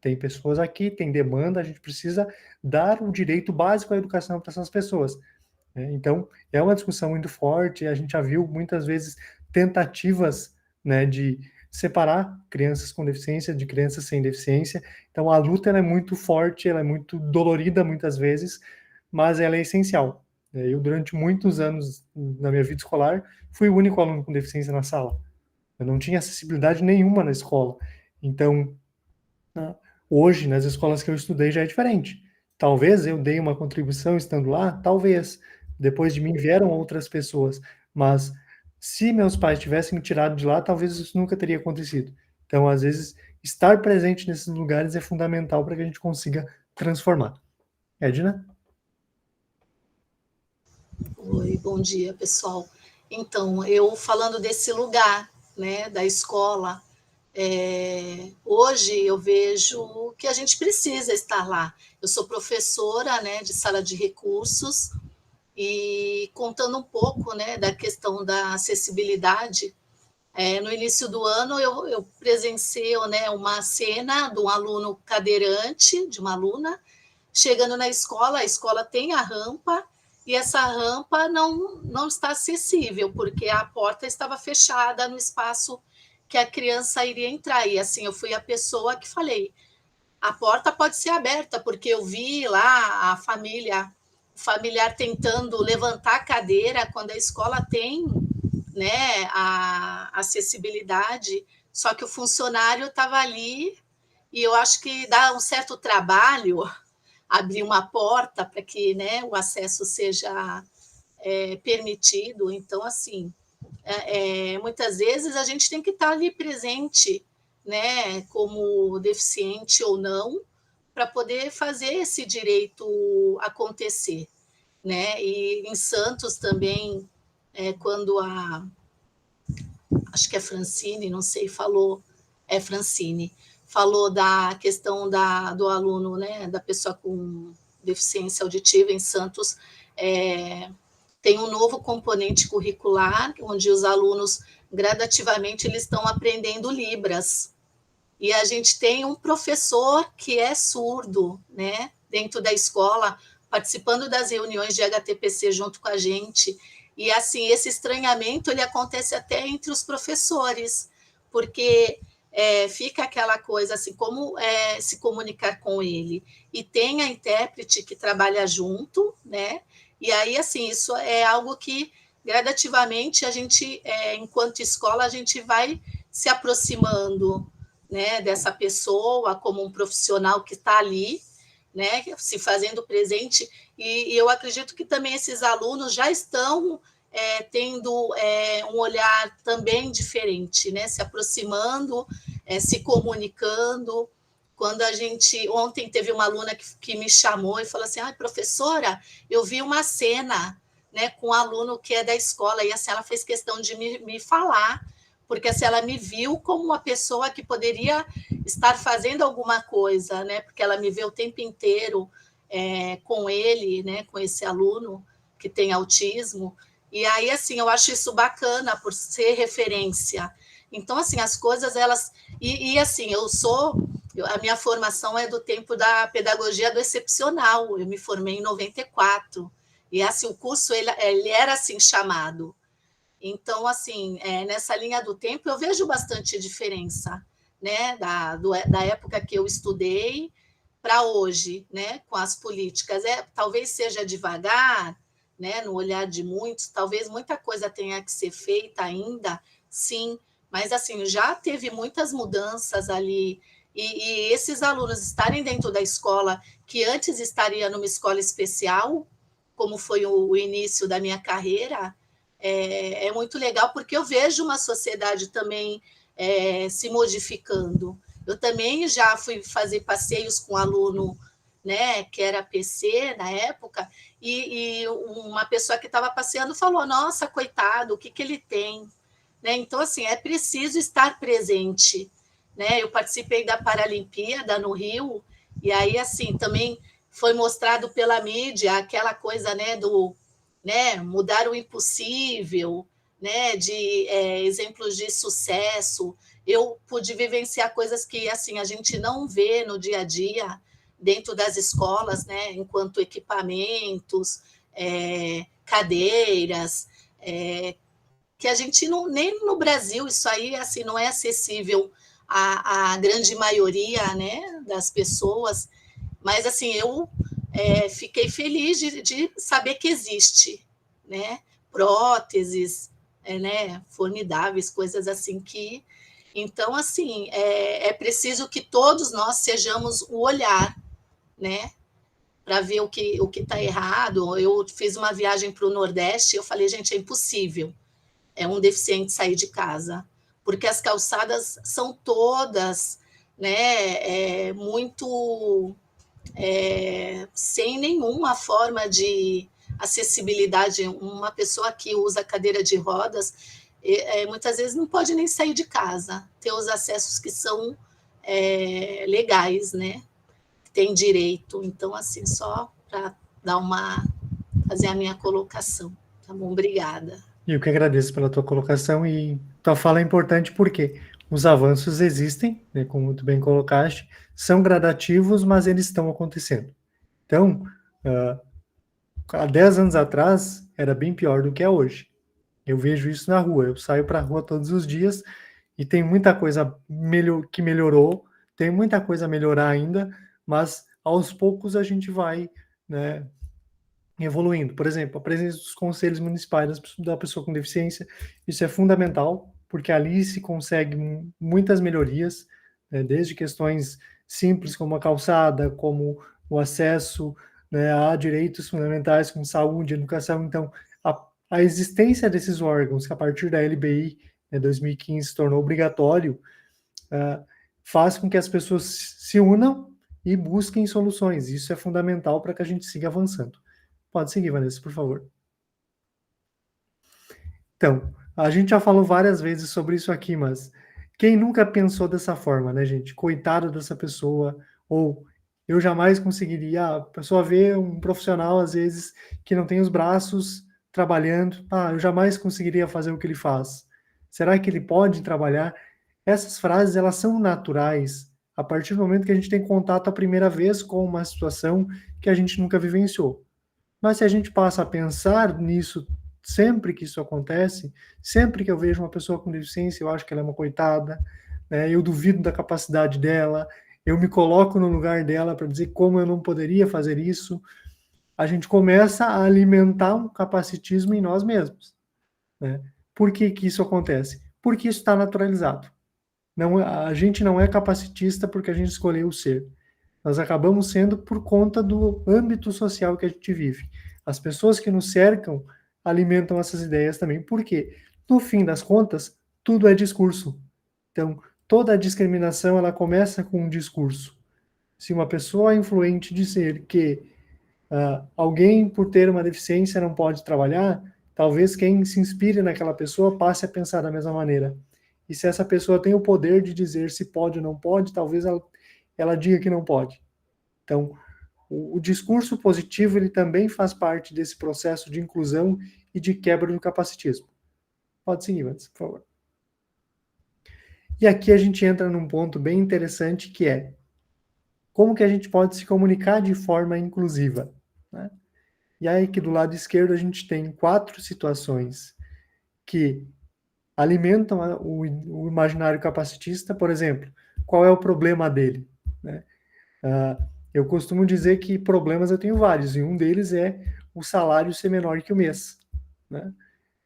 Tem pessoas aqui, tem demanda, a gente precisa dar o direito básico à educação para essas pessoas. Então, é uma discussão muito forte, a gente já viu muitas vezes tentativas, né, de separar crianças com deficiência de crianças sem deficiência. Então, a luta ela é muito forte, ela é muito dolorida muitas vezes, mas ela é essencial. Eu, durante muitos anos na minha vida escolar, fui o único aluno com deficiência na sala. Eu não tinha acessibilidade nenhuma na escola. Então, hoje, nas escolas que eu estudei, já é diferente. Talvez eu dei uma contribuição estando lá, talvez. Depois de mim vieram outras pessoas, mas se meus pais tivessem me tirado de lá, talvez isso nunca teria acontecido. Então, às vezes, estar presente nesses lugares é fundamental para que a gente consiga transformar. Edna?
Oi, bom dia, pessoal. Então, eu falando desse lugar, né, da escola, hoje eu vejo que a gente precisa estar lá. Eu sou professora, né, de sala de recursos, e contando um pouco, né, da questão da acessibilidade, no início do ano eu presenciei, né, uma cena de um aluno cadeirante, de uma aluna, chegando na escola, a escola tem a rampa, e essa rampa não está acessível, porque a porta estava fechada no espaço que a criança iria entrar. E assim, eu fui a pessoa que falei, a porta pode ser aberta, porque eu vi lá o familiar tentando levantar a cadeira, quando a escola tem, né, a acessibilidade, só que o funcionário estava ali, e eu acho que dá um certo trabalho abrir uma porta para que, né, o acesso seja permitido. Então, assim, muitas vezes a gente tem que estar ali presente, né, como deficiente ou não, para poder fazer esse direito acontecer, né? E em Santos também, quando acho que é Francine, não sei, Francine, falou da questão do aluno, né, da pessoa com deficiência auditiva em Santos, tem um novo componente curricular, onde os alunos, gradativamente, eles estão aprendendo Libras. E a gente tem um professor que é surdo, né, dentro da escola, participando das reuniões de HTPC junto com a gente. E, assim, esse estranhamento, ele acontece até entre os professores, porque fica aquela coisa, assim, como se comunicar com ele. E tem a intérprete que trabalha junto, né? E aí, assim, isso é algo que gradativamente, a gente, enquanto escola, a gente vai se aproximando, né, dessa pessoa como um profissional que está ali, né, se fazendo presente, e eu acredito que também esses alunos já estão tendo um olhar também diferente, né, se aproximando, se comunicando. Quando a gente, ontem teve uma aluna que me chamou e falou assim, professora, eu vi uma cena, né, com um aluno que é da escola, e assim, ela fez questão de me falar, porque assim, ela me viu como uma pessoa que poderia estar fazendo alguma coisa, né, porque ela me vê o tempo inteiro com ele, né, com esse aluno que tem autismo, e aí, assim, eu acho isso bacana, por ser referência. Então, assim, as coisas, elas... E assim, a minha formação é do tempo da pedagogia do excepcional, eu me formei em 94, e assim, o curso, ele era assim chamado. Então, assim, nessa linha do tempo, eu vejo bastante diferença, né, da época que eu estudei para hoje, né, com as políticas. Talvez seja devagar, né, no olhar de muitos, talvez muita coisa tenha que ser feita ainda, sim, mas assim, já teve muitas mudanças ali, e esses alunos estarem dentro da escola, que antes estaria numa escola especial, como foi o início da minha carreira, é muito legal, porque eu vejo uma sociedade também se modificando. Eu também já fui fazer passeios com aluno, né, que era PC na época, e uma pessoa que estava passeando falou, nossa, coitado, o que ele tem? Né? Então, assim, é preciso estar presente. Né? Eu participei da Paralimpíada no Rio, e aí, assim, também foi mostrado pela mídia aquela coisa, né, do mudar o impossível, né, de exemplos de sucesso. Eu pude vivenciar coisas que, assim, a gente não vê no dia a dia, dentro das escolas, né, enquanto equipamentos, cadeiras, que a gente não, nem no Brasil, isso aí assim, não é acessível à grande maioria, né, das pessoas, mas assim, eu fiquei feliz de saber que existe, né, próteses, né, formidáveis, coisas assim que... Então, assim, é preciso que todos nós sejamos o olhar, né, para ver o que está errado. Eu fiz uma viagem para o Nordeste e eu falei, gente, é impossível um deficiente sair de casa, porque as calçadas são todas, né, muito sem nenhuma forma de acessibilidade. Uma pessoa que usa cadeira de rodas, muitas vezes não pode nem sair de casa, ter os acessos que são legais, né? Tem direito. Então, assim, só para fazer a minha colocação. Tá bom? Obrigada.
Eu que agradeço pela tua colocação, e tua fala é importante porque os avanços existem, né, como muito bem colocaste, são gradativos, mas eles estão acontecendo. Então, há 10 anos atrás, era bem pior do que é hoje. Eu vejo isso na rua, eu saio para a rua todos os dias e tem muita coisa que melhorou, tem muita coisa a melhorar ainda, mas aos poucos a gente vai, né, evoluindo. Por exemplo, a presença dos conselhos municipais da pessoa com deficiência, isso é fundamental, porque ali se consegue muitas melhorias, né, desde questões simples como a calçada, como o acesso, né, a direitos fundamentais como saúde, educação. Então, a existência desses órgãos, que a partir da LBI, 2015, se tornou obrigatório, faz com que as pessoas se unam e busquem soluções. Isso é fundamental para que a gente siga avançando. Pode seguir, Vanessa, por favor. Então, a gente já falou várias vezes sobre isso aqui, mas quem nunca pensou dessa forma, né, gente? Coitado dessa pessoa, ou eu jamais conseguiria. A pessoa vê um profissional, às vezes, que não tem os braços trabalhando. Eu jamais conseguiria fazer o que ele faz. Será que ele pode trabalhar? Essas frases, elas são naturais a partir do momento que a gente tem contato a primeira vez com uma situação que a gente nunca vivenciou. Mas se a gente passa a pensar nisso sempre que isso acontece, sempre que eu vejo uma pessoa com deficiência, eu acho que ela é uma coitada, né? Eu duvido da capacidade dela, eu me coloco no lugar dela para dizer como eu não poderia fazer isso, a gente começa a alimentar um capacitismo em nós mesmos. né? Por que que isso acontece? Porque isso está naturalizado. Não, a gente não é capacitista porque a gente escolheu ser. Nós acabamos sendo por conta do âmbito social que a gente vive. As pessoas que nos cercam alimentam essas ideias também. Por quê? No fim das contas, tudo é discurso. Então, toda a discriminação, ela começa com um discurso. Se uma pessoa influente dizer que alguém, por ter uma deficiência, não pode trabalhar, talvez quem se inspire naquela pessoa passe a pensar da mesma maneira. E se essa pessoa tem o poder de dizer se pode ou não pode, talvez ela diga que não pode. Então, o discurso positivo, ele também faz parte desse processo de inclusão e de quebra do capacitismo. Pode seguir, Vanessa, por favor. E aqui a gente entra num ponto bem interessante, que é como que a gente pode se comunicar de forma inclusiva, né? E aí, aqui do lado esquerdo, a gente tem 4 situações que alimentam o imaginário capacitista. Por exemplo, qual é o problema dele, né? Eu costumo dizer que problemas eu tenho vários, e um deles é o salário ser menor que o mês, né?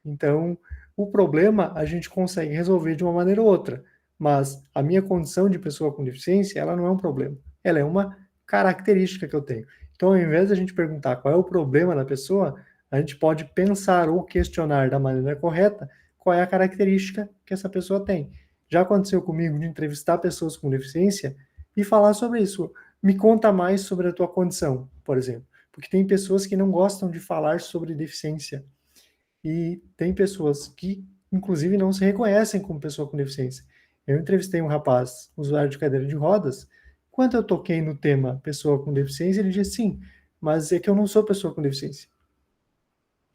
Então, o problema a gente consegue resolver de uma maneira ou outra, mas a minha condição de pessoa com deficiência, ela não é um problema, ela é uma característica que eu tenho. Então, ao invés de a gente perguntar qual é o problema da pessoa, a gente pode pensar ou questionar da maneira correta qual é a característica que essa pessoa tem. Já aconteceu comigo de entrevistar pessoas com deficiência e falar sobre isso. Me conta mais sobre a tua condição, por exemplo. Porque tem pessoas que não gostam de falar sobre deficiência. E tem pessoas que, inclusive, não se reconhecem como pessoa com deficiência. Eu entrevistei um rapaz, usuário de cadeira de rodas. Quando eu toquei no tema pessoa com deficiência, ele disse sim, mas é que eu não sou pessoa com deficiência.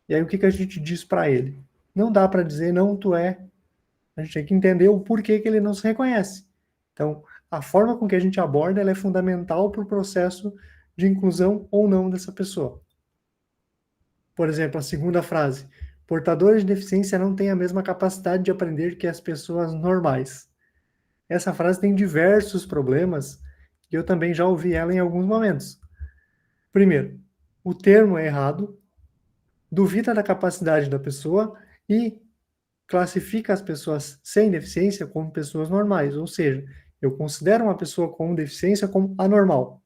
E aí o que a gente diz para ele? Não dá para dizer não, tu é. A gente tem que entender o porquê que ele não se reconhece. Então, a forma com que a gente aborda, ela é fundamental para o processo de inclusão ou não dessa pessoa. Por exemplo, a segunda frase: portadores de deficiência não têm a mesma capacidade de aprender que as pessoas normais. Essa frase tem diversos problemas e eu também já ouvi ela em alguns momentos. Primeiro, o termo é errado, duvida da capacidade da pessoa e classifica as pessoas sem deficiência como pessoas normais, ou seja, eu considero uma pessoa com deficiência como anormal,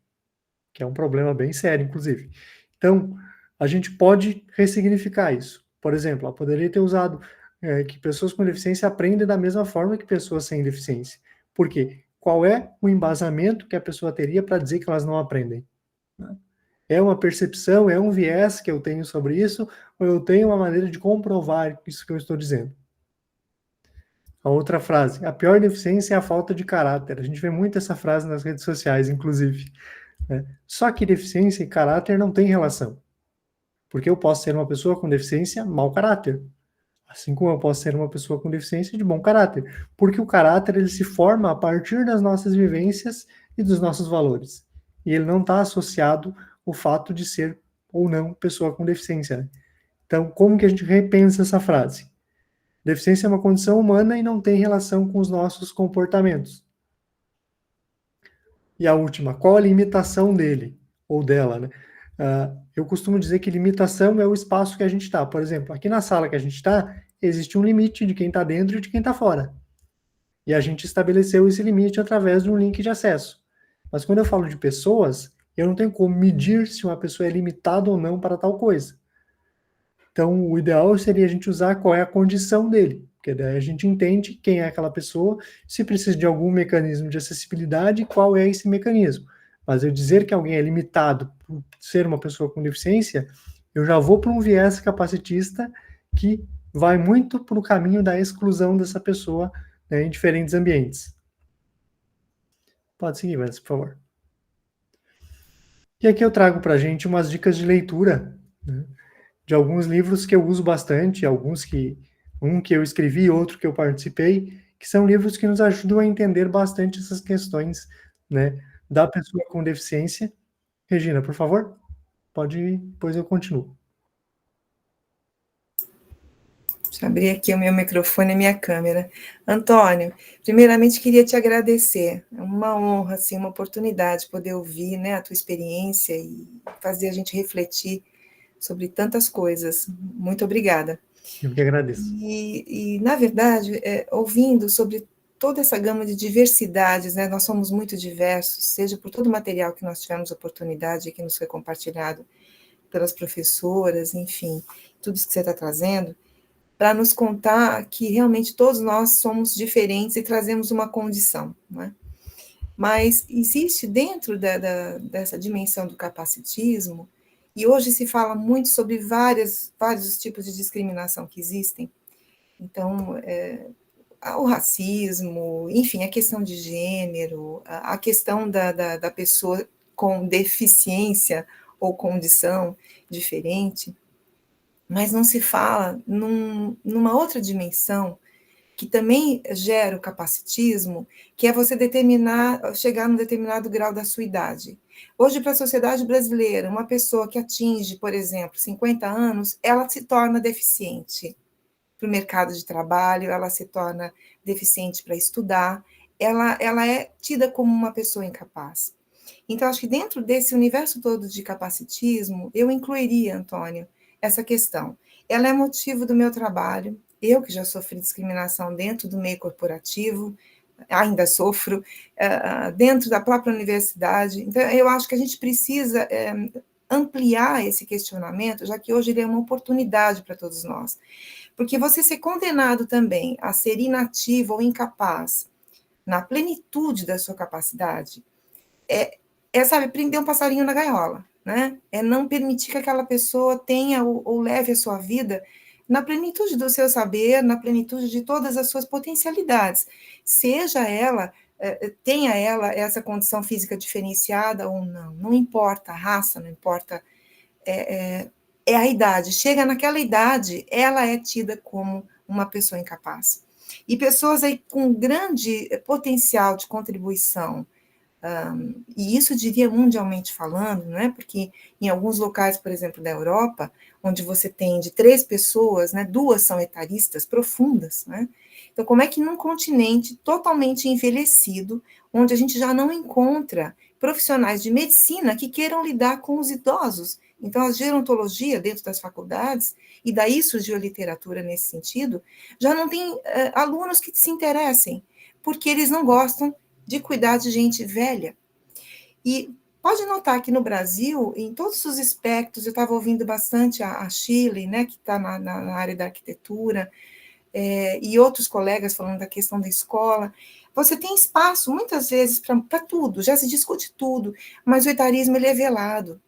que é um problema bem sério, inclusive. Então, a gente pode ressignificar isso. Por exemplo, eu poderia ter usado que pessoas com deficiência aprendem da mesma forma que pessoas sem deficiência. Por quê? Qual é o embasamento que a pessoa teria para dizer que elas não aprendem? É uma percepção, é um viés que eu tenho sobre isso, ou eu tenho uma maneira de comprovar isso que eu estou dizendo? A outra frase: a pior deficiência é a falta de caráter. A gente vê muito essa frase nas redes sociais, inclusive, né? Só que deficiência e caráter não têm relação. Porque eu posso ser uma pessoa com deficiência mau caráter, assim como eu posso ser uma pessoa com deficiência de bom caráter. Porque o caráter, ele se forma a partir das nossas vivências e dos nossos valores. E ele não está associado ao fato de ser ou não pessoa com deficiência, né? Então, como que a gente repensa essa frase? Deficiência é uma condição humana e não tem relação com os nossos comportamentos. E a última: qual a limitação dele ou dela, né? Eu costumo dizer que limitação é o espaço que a gente está. Por exemplo, aqui na sala que a gente está, existe um limite de quem está dentro e de quem está fora. E a gente estabeleceu esse limite através de um link de acesso. Mas quando eu falo de pessoas, eu não tenho como medir se uma pessoa é limitada ou não para tal coisa. Então, o ideal seria a gente usar qual é a condição dele, porque daí a gente entende quem é aquela pessoa, se precisa de algum mecanismo de acessibilidade, qual é esse mecanismo. Mas eu dizer que alguém é limitado por ser uma pessoa com deficiência, eu já vou para um viés capacitista que vai muito para o caminho da exclusão dessa pessoa, né, em diferentes ambientes. Pode seguir, Vanessa, por favor. E aqui eu trago para a gente umas dicas de leitura, né, de alguns livros que eu uso bastante, um que eu escrevi e outro que eu participei, que são livros que nos ajudam a entender bastante essas questões, né, da pessoa com deficiência. Regina, por favor, pode ir, depois eu continuo.
Deixa eu abrir aqui o meu microfone e minha câmera. Antônio, primeiramente queria te agradecer. É uma honra, assim, uma oportunidade poder ouvir, né, a tua experiência e fazer a gente refletir sobre tantas coisas. Muito obrigada.
Eu que agradeço.
E na verdade, ouvindo sobre toda essa gama de diversidades, né, nós somos muito diversos, seja por todo o material que nós tivemos oportunidade, que nos foi compartilhado pelas professoras, enfim, tudo isso que você está trazendo, para nos contar que realmente todos nós somos diferentes e trazemos uma condição, né? Mas existe dentro dessa dimensão do capacitismo, e hoje se fala muito sobre vários tipos de discriminação que existem. Então, o racismo, enfim, a questão de gênero, a questão da pessoa com deficiência ou condição diferente, mas não se fala numa outra dimensão que também gera o capacitismo, que é você chegar num determinado grau da sua idade. Hoje, para a sociedade brasileira, uma pessoa que atinge, por exemplo, 50 anos, ela se torna deficiente para o mercado de trabalho, ela se torna deficiente para estudar, ela é tida como uma pessoa incapaz. Então, acho que dentro desse universo todo de capacitismo, eu incluiria, Antônio, essa questão. Ela é motivo do meu trabalho, eu que já sofri discriminação dentro do meio corporativo, ainda sofro, dentro da própria universidade. Então, eu acho que a gente precisa ampliar esse questionamento, já que hoje ele é uma oportunidade para todos nós. Porque você ser condenado também a ser inativo ou incapaz na plenitude da sua capacidade sabe, prender um passarinho na gaiola, né? É não permitir que aquela pessoa tenha ou leve a sua vida na plenitude do seu saber, na plenitude de todas as suas potencialidades, seja ela, tenha ela essa condição física diferenciada ou não, não importa a raça, não importa, é a idade, chega naquela idade, ela é tida como uma pessoa incapaz. E pessoas aí com grande potencial de contribuição, e isso diria mundialmente falando, não é? Porque em alguns locais, por exemplo, da Europa, onde você tem de 3 pessoas, né, 2 são etaristas profundas, né? Então, como é que num continente totalmente envelhecido, onde a gente já não encontra profissionais de medicina que queiram lidar com os idosos? Então, a gerontologia dentro das faculdades, e daí surgiu a literatura nesse sentido, já não tem alunos que se interessem, porque eles não gostam de cuidar de gente velha. E pode notar que no Brasil, em todos os aspectos, eu estava ouvindo bastante a Shirley, né, que está na área da arquitetura, e outros colegas falando da questão da escola. Você tem espaço, muitas vezes, para tudo, já se discute tudo, mas o etarismo ele é velado.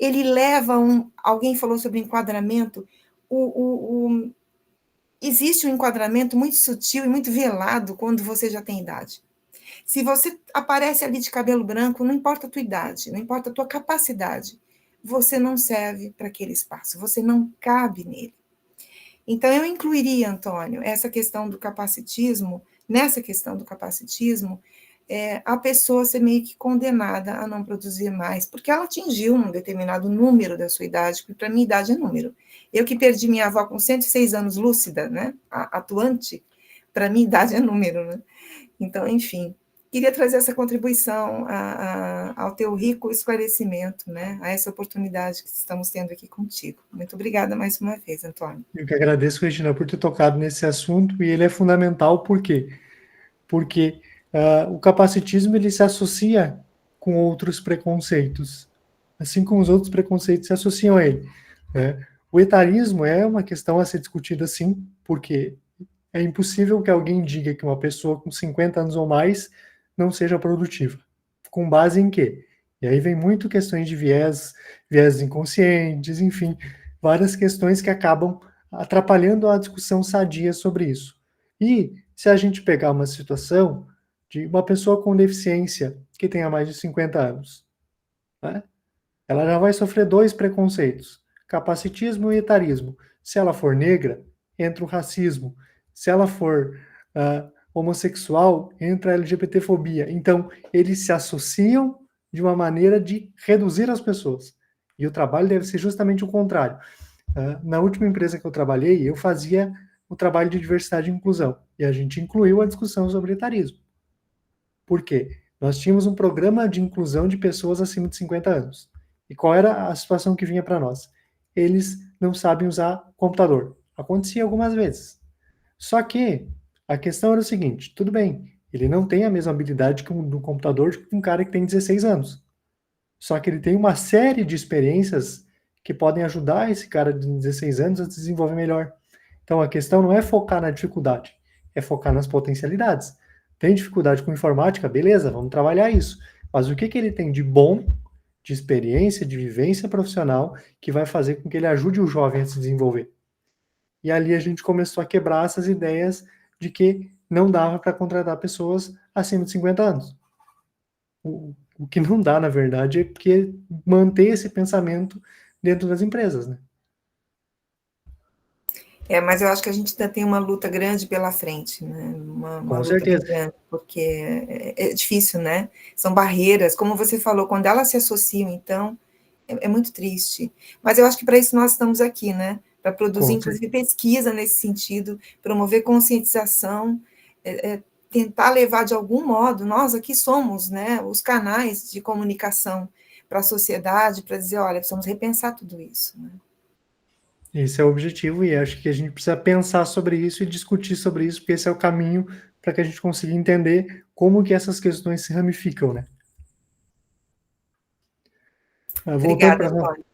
Ele leva alguém falou sobre enquadramento, existe um enquadramento muito sutil e muito velado quando você já tem idade. Se você aparece ali de cabelo branco, não importa a tua idade, não importa a tua capacidade, você não serve para aquele espaço, você não cabe nele. Então, eu incluiria, Antônio, essa questão do capacitismo, nessa questão do capacitismo, a pessoa ser meio que condenada a não produzir mais, porque ela atingiu um determinado número da sua idade, porque para mim idade é número. Eu que perdi minha avó com 106 anos lúcida, né, atuante, para mim idade é número, né? Então, enfim, queria trazer essa contribuição ao teu rico esclarecimento, né, a essa oportunidade que estamos tendo aqui contigo. Muito obrigada mais uma vez, Antônio.
Eu que agradeço, Regina, por ter tocado nesse assunto, e ele é fundamental, por quê? Porque o capacitismo ele se associa com outros preconceitos, assim como os outros preconceitos se associam a ele. O etarismo é uma questão a ser discutida, sim, porque é impossível que alguém diga que uma pessoa com 50 anos ou mais não seja produtiva. Com base em quê? E aí vem muito questões de viés inconscientes, enfim, várias questões que acabam atrapalhando a discussão sadia sobre isso. E se a gente pegar uma situação de uma pessoa com deficiência que tenha mais de 50 anos, né? Ela já vai sofrer 2 preconceitos, capacitismo e etarismo. Se ela for negra, entra o racismo. Se ela for homossexual, entra a LGBTfobia. Então, eles se associam de uma maneira de reduzir as pessoas. E o trabalho deve ser justamente o contrário. Na última empresa que eu trabalhei, eu fazia o trabalho de diversidade e inclusão. E a gente incluiu a discussão sobre etarismo. Por quê? Nós tínhamos um programa de inclusão de pessoas acima de 50 anos. E qual era a situação que vinha para nós? Eles não sabem usar computador. Acontecia algumas vezes. Só que a questão era o seguinte, tudo bem, ele não tem a mesma habilidade do computador que um cara que tem 16 anos. Só que ele tem uma série de experiências que podem ajudar esse cara de 16 anos a se desenvolver melhor. Então, a questão não é focar na dificuldade, é focar nas potencialidades. Tem dificuldade com informática? Beleza, vamos trabalhar isso. Mas o que ele tem de bom, de experiência, de vivência profissional, que vai fazer com que ele ajude o jovem a se desenvolver? E ali a gente começou a quebrar essas ideias de que não dava para contratar pessoas acima de 50 anos. O que não dá, na verdade, é porque manter esse pensamento dentro das empresas, né?
Mas eu acho que a gente ainda tem uma luta grande pela frente, né? Uma
Com
luta
certeza.
bem grande, porque é difícil, né? São barreiras, como você falou, quando elas se associam, então, é muito triste. Mas eu acho que para isso nós estamos aqui, né? Para produzir, inclusive, pesquisa nesse sentido, promover conscientização, tentar levar de algum modo, nós aqui somos, né, os canais de comunicação para a sociedade, para dizer, olha, precisamos repensar tudo isso, né?
Esse é o objetivo e acho que a gente precisa pensar sobre isso e discutir sobre isso, porque esse é o caminho para que a gente consiga entender como que essas questões se ramificam, né?
Obrigada, Antônio.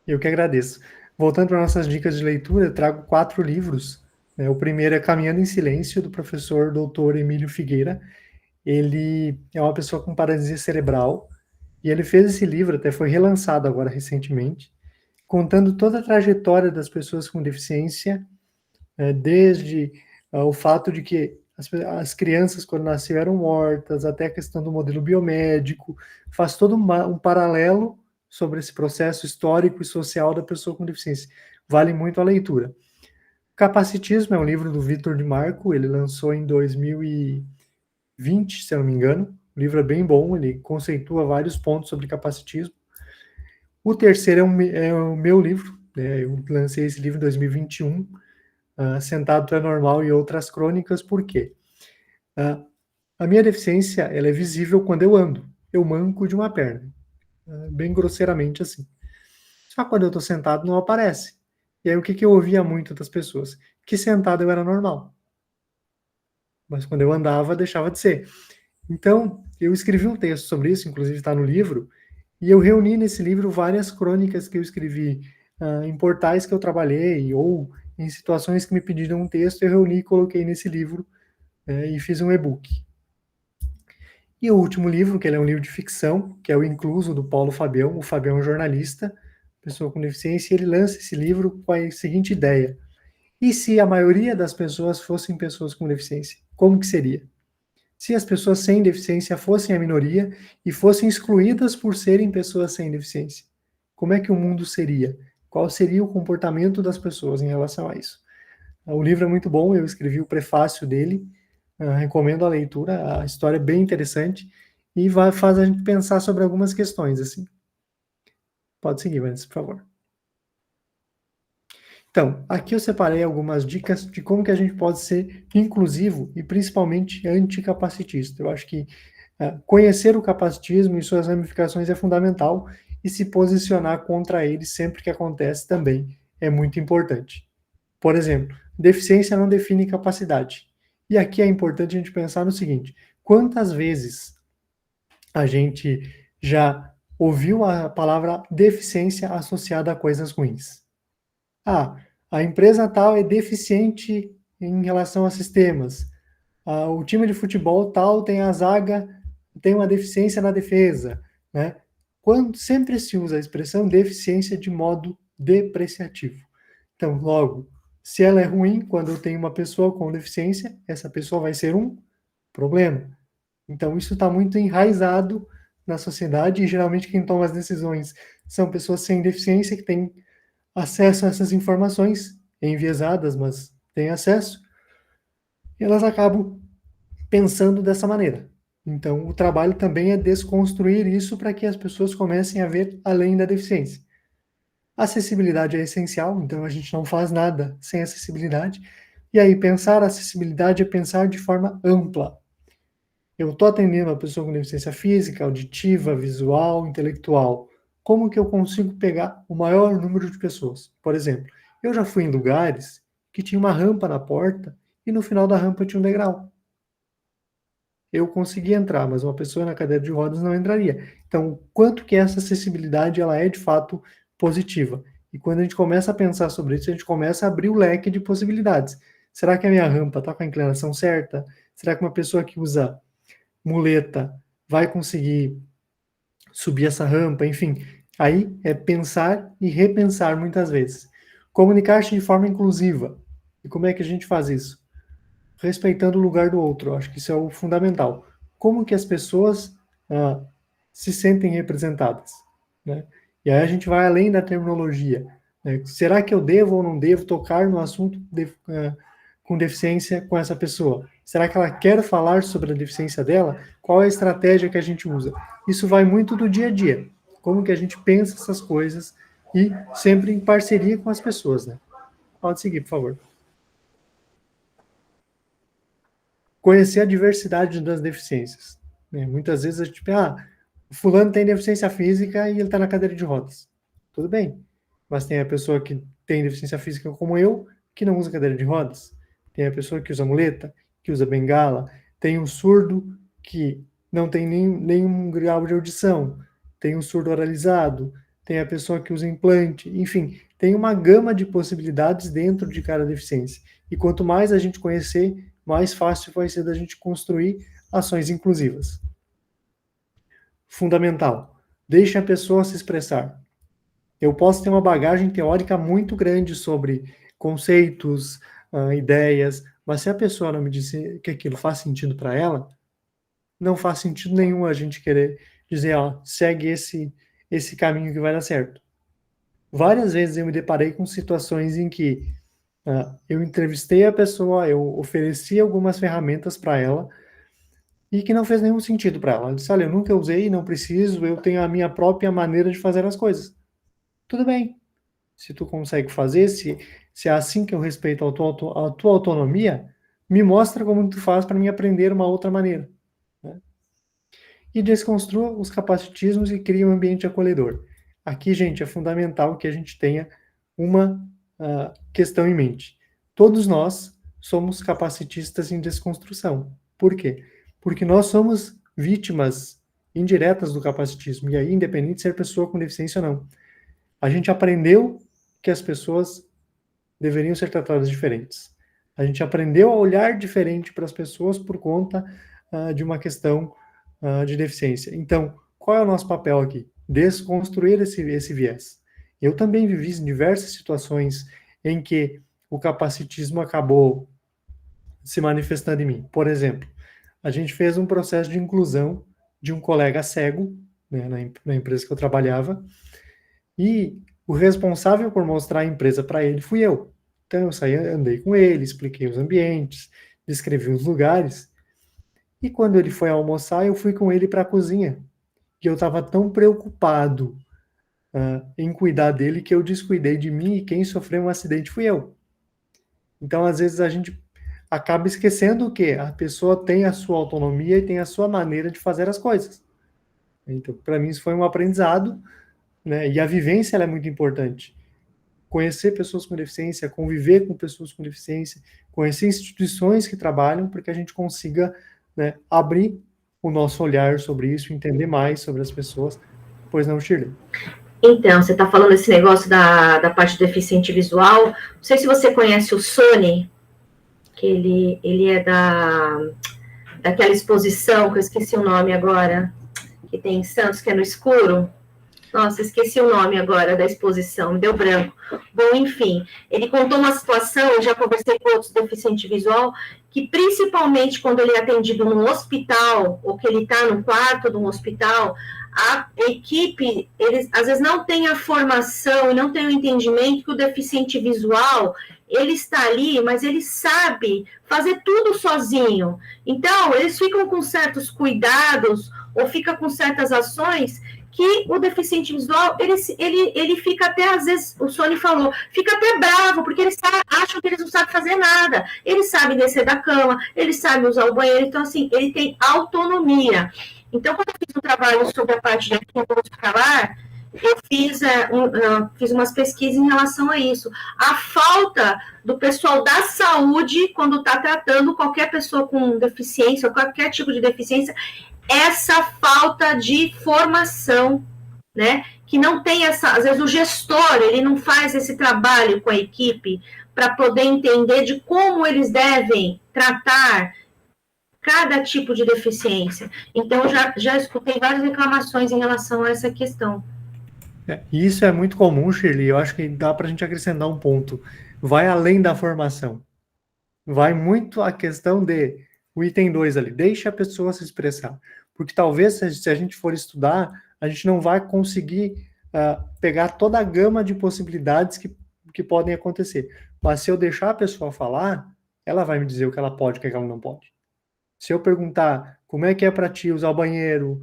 Eu que agradeço. Voltando para nossas dicas de leitura, eu trago 4 livros. O primeiro é Caminhando em Silêncio, do professor Dr. Emílio Figueira. Ele é uma pessoa com paralisia cerebral e ele fez esse livro, até foi relançado agora recentemente, contando toda a trajetória das pessoas com deficiência, desde o fato de que as crianças, quando nasceram, eram mortas, até a questão do modelo biomédico, faz todo um paralelo sobre esse processo histórico e social da pessoa com deficiência. Vale muito a leitura. Capacitismo é um livro do Vitor de Marco, ele lançou em 2020, se eu não me engano. O livro é bem bom, ele conceitua vários pontos sobre capacitismo. O terceiro é o meu livro, né? Eu lancei esse livro em 2021, Sentado Tu é Normal e Outras Crônicas. Por quê? A minha deficiência ela é visível quando eu ando. Eu manco de uma perna, bem grosseiramente assim. Só quando eu estou sentado não aparece. E aí o que eu ouvia muito das pessoas? Que sentado eu era normal. Mas quando eu andava, deixava de ser. Então, eu escrevi um texto sobre isso, inclusive está no livro, e eu reuni nesse livro várias crônicas que eu escrevi em portais que eu trabalhei, ou em situações que me pediram um texto, eu reuni e coloquei nesse livro e fiz um e-book. E o último livro, que ele é um livro de ficção, que é o Incluso, do Paulo Fabião. O Fabião é um jornalista, pessoa com deficiência, e ele lança esse livro com a seguinte ideia: e se a maioria das pessoas fossem pessoas com deficiência? Como que seria? Se as pessoas sem deficiência fossem a minoria e fossem excluídas por serem pessoas sem deficiência, como é que o mundo seria? Qual seria o comportamento das pessoas em relação a isso? O livro é muito bom, eu escrevi o prefácio dele, recomendo a leitura, a história é bem interessante e faz a gente pensar sobre algumas questões, assim. Pode seguir, Vanessa, por favor. Então, aqui eu separei algumas dicas de como que a gente pode ser inclusivo e principalmente anticapacitista. Eu acho que conhecer o capacitismo e suas ramificações é fundamental e se posicionar contra ele sempre que acontece também é muito importante. Por exemplo, deficiência não define capacidade. E aqui é importante a gente pensar no seguinte: quantas vezes a gente já ouviu a palavra deficiência associada a coisas ruins? A empresa tal é deficiente em relação a sistemas. O time de futebol tal tem a zaga, tem uma deficiência na defesa, né? Sempre se usa a expressão deficiência de modo depreciativo. Então, logo, se ela é ruim, quando eu tenho uma pessoa com deficiência, essa pessoa vai ser um problema. Então, isso está muito enraizado na sociedade e geralmente quem toma as decisões são pessoas sem deficiência que têm acesso a essas informações, enviesadas, mas têm acesso, e elas acabam pensando dessa maneira. Então, o trabalho também é desconstruir isso para que as pessoas comecem a ver além da deficiência. Acessibilidade é essencial, então a gente não faz nada sem acessibilidade. E aí, pensar acessibilidade é pensar de forma ampla. Eu estou atendendo uma pessoa com deficiência física, auditiva, visual, intelectual. Como que eu consigo pegar o maior número de pessoas? Por exemplo, eu já fui em lugares que tinha uma rampa na porta e no final da rampa tinha um degrau. Eu consegui entrar, mas uma pessoa na cadeira de rodas não entraria. Então, quanto que essa acessibilidade ela é de fato positiva? E quando a gente começa a pensar sobre isso, a gente começa a abrir o leque de possibilidades. Será que a minha rampa está com a inclinação certa? Será que uma pessoa que usa muleta vai conseguir subir essa rampa? Enfim, aí é pensar e repensar muitas vezes. Comunicar-se de forma inclusiva. E como é que a gente faz isso? Respeitando o lugar do outro. Eu acho que isso é o fundamental. Como que as pessoas se sentem representadas, né? E aí a gente vai além da terminologia, né? Será que eu devo ou não devo tocar no assunto com deficiência com essa pessoa? Será que ela quer falar sobre a deficiência dela? Qual é a estratégia que a gente usa? Isso vai muito do dia a dia. Como que a gente pensa essas coisas e sempre em parceria com as pessoas, né? Pode seguir, por favor. Conhecer a diversidade das deficiências, né? Muitas vezes a gente pensa, o fulano tem deficiência física e ele está na cadeira de rodas. Tudo bem, mas tem a pessoa que tem deficiência física como eu, que não usa cadeira de rodas. Tem a pessoa que usa muleta, que usa bengala. Tem o surdo que não tem nenhum grau de audição. Tem o surdo oralizado. Tem a pessoa que usa implante. Enfim, tem uma gama de possibilidades dentro de cada deficiência. E quanto mais a gente conhecer, mais fácil vai ser da gente construir ações inclusivas. Fundamental. Deixe a pessoa se expressar. Eu posso ter uma bagagem teórica muito grande sobre conceitos, ideias, mas se a pessoa não me disser que aquilo faz sentido para ela, não faz sentido nenhum a gente querer dizer, segue esse caminho que vai dar certo. Várias vezes eu me deparei com situações em que eu entrevistei a pessoa, eu ofereci algumas ferramentas para ela, e que não fez nenhum sentido para ela. Ela disse, olha, eu nunca usei, não preciso, eu tenho a minha própria maneira de fazer as coisas. Tudo bem. Se tu consegue fazer, se é assim que eu respeito a tua autonomia, me mostra como tu faz para mim aprender uma outra maneira. Né? E desconstrua os capacitismos e cria um ambiente acolhedor. Aqui, gente, é fundamental que a gente tenha uma questão em mente. Todos nós somos capacitistas em desconstrução. Por quê? Porque nós somos vítimas indiretas do capacitismo, e aí, independente de ser pessoa com deficiência ou não. A gente aprendeu que as pessoas deveriam ser tratadas diferentes. A gente aprendeu a olhar diferente para as pessoas por conta de uma questão de deficiência. Então, qual é o nosso papel aqui? Desconstruir esse viés. Eu também vivi diversas situações em que o capacitismo acabou se manifestando em mim. Por exemplo, a gente fez um processo de inclusão de um colega cego, né, na empresa que eu trabalhava, e o responsável por mostrar a empresa para ele fui eu. Então eu saí, andei com ele, expliquei os ambientes, descrevi os lugares, e quando ele foi almoçar, eu fui com ele para a cozinha, e eu estava tão preocupado em cuidar dele que eu descuidei de mim, e quem sofreu um acidente fui eu. Então, às vezes, a gente acaba esquecendo que a pessoa tem a sua autonomia e tem a sua maneira de fazer as coisas. Então, para mim, isso foi um aprendizado, né? E a vivência ela é muito importante. Conhecer pessoas com deficiência, conviver com pessoas com deficiência, conhecer instituições que trabalham para que a gente consiga, né, abrir o nosso olhar sobre isso, entender mais sobre as pessoas. Pois não, Shirley?
Então, você está falando desse negócio da parte do deficiente visual. Não sei se você conhece o Sony, que ele é daquela exposição, que eu esqueci o nome agora, que tem em Santos, que é no escuro. Nossa, esqueci o nome agora da exposição, me deu branco. Bom, enfim, ele contou uma situação, eu já conversei com outros deficientes visual, que principalmente quando ele é atendido num hospital, ou que ele está no quarto de um hospital, a equipe, eles às vezes não tem a formação e não tem o entendimento que o deficiente visual, ele está ali, mas ele sabe fazer tudo sozinho. Então, eles ficam com certos cuidados, ou fica com certas ações que o deficiente visual, ele fica até, às vezes, o Sony falou, fica até bravo, porque eles acham que eles não sabem fazer nada. Eles sabem descer da cama, eles sabem usar o banheiro, então, assim, ele tem autonomia. Então, quando eu fiz um trabalho sobre a parte de atividade hospitalar, eu fiz umas pesquisas em relação a isso. A falta do pessoal da saúde, quando está tratando qualquer pessoa com deficiência, ou qualquer tipo de deficiência, essa falta de formação, né? Que não tem às vezes o gestor, ele não faz esse trabalho com a equipe para poder entender de como eles devem tratar cada tipo de deficiência. Então, já escutei várias reclamações em relação a essa questão.
E isso é muito comum, Shirley. Eu acho que dá para a gente acrescentar um ponto. Vai além da formação. Vai muito a questão de o item 2 ali. Deixa a pessoa se expressar. Porque talvez, se a gente for estudar, a gente não vai conseguir pegar toda a gama de possibilidades que podem acontecer. Mas se eu deixar a pessoa falar, ela vai me dizer o que ela pode e o que ela não pode. Se eu perguntar como é que é para ti usar o banheiro,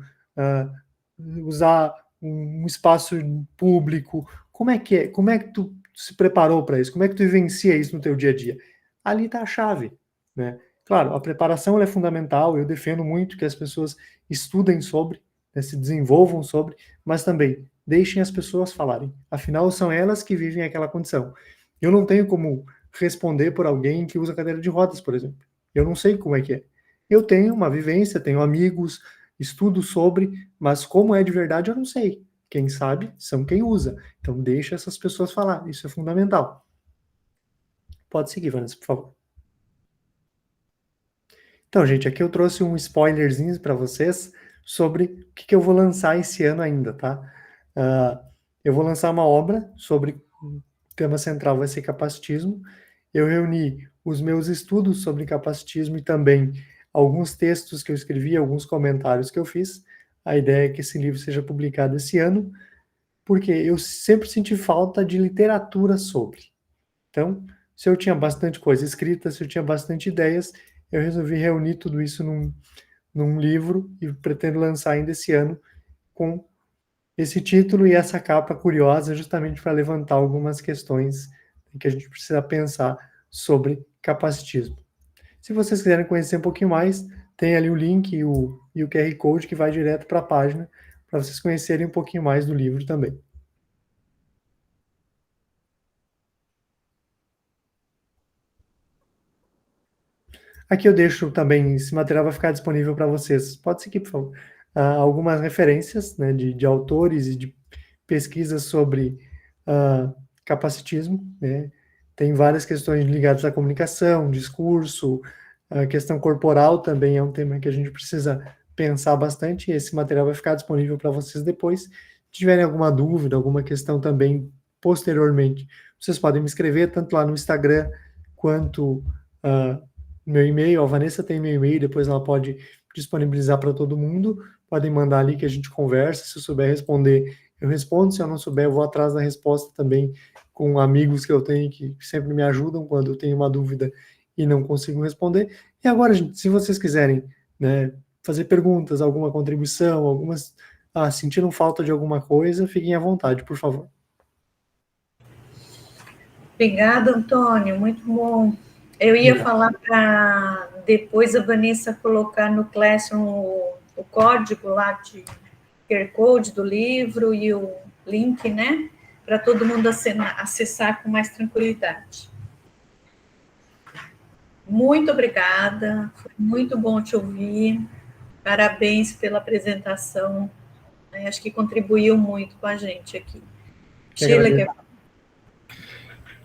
usar um espaço público, como é que tu se preparou para isso? Como é que tu vivencia isso no teu dia a dia? Ali está a chave, né? Claro, a preparação ela é fundamental, eu defendo muito que as pessoas estudem sobre, né, se desenvolvam sobre, mas também deixem as pessoas falarem. Afinal, são elas que vivem aquela condição. Eu não tenho como responder por alguém que usa cadeira de rodas, por exemplo. Eu não sei como é que é. Eu tenho uma vivência, tenho amigos, estudo sobre, mas como é de verdade eu não sei. Quem sabe são quem usa. Então deixa essas pessoas falar, isso é fundamental. Pode seguir, Vanessa, por favor. Então, gente, aqui eu trouxe um spoilerzinho para vocês sobre o que eu vou lançar esse ano ainda, tá? Eu vou lançar uma obra sobre o tema central vai ser capacitismo. Eu reuni os meus estudos sobre capacitismo e também alguns textos que eu escrevi, alguns comentários que eu fiz. A ideia é que esse livro seja publicado esse ano, porque eu sempre senti falta de literatura sobre. Então, se eu tinha bastante coisa escrita, se eu tinha bastante ideias, eu resolvi reunir tudo isso num livro e pretendo lançar ainda esse ano com esse título e essa capa curiosa, justamente para levantar algumas questões que a gente precisa pensar sobre capacitismo. Se vocês quiserem conhecer um pouquinho mais, tem ali o link e o QR Code que vai direto para a página, para vocês conhecerem um pouquinho mais do livro também. Aqui eu deixo também, esse material vai ficar disponível para vocês. Pode seguir, por favor. Algumas referências, né, de autores e de pesquisas sobre capacitismo, né? Tem várias questões ligadas à comunicação, discurso, a questão corporal também é um tema que a gente precisa pensar bastante, e esse material vai ficar disponível para vocês depois. Se tiverem alguma dúvida, alguma questão também posteriormente, vocês podem me escrever tanto lá no Instagram quanto meu e-mail. A Vanessa tem meu e-mail, depois ela pode disponibilizar para todo mundo. Podem mandar ali que a gente conversa. Se eu souber responder, eu respondo. Se eu não souber, eu vou atrás da resposta também com amigos que eu tenho que sempre me ajudam quando eu tenho uma dúvida e não consigo responder. E agora, gente, se vocês quiserem, né, fazer perguntas, alguma contribuição, sentiram falta de alguma coisa, fiquem à vontade, por favor.
Obrigada, Antônio, muito bom. Eu ia falar para depois a Vanessa colocar no Classroom o código lá de QR Code do livro e o link, né, para todo mundo acessar com mais tranquilidade. Muito obrigada, foi muito bom te ouvir, parabéns pela apresentação, acho que contribuiu muito com a gente aqui. Sheila, quer falar?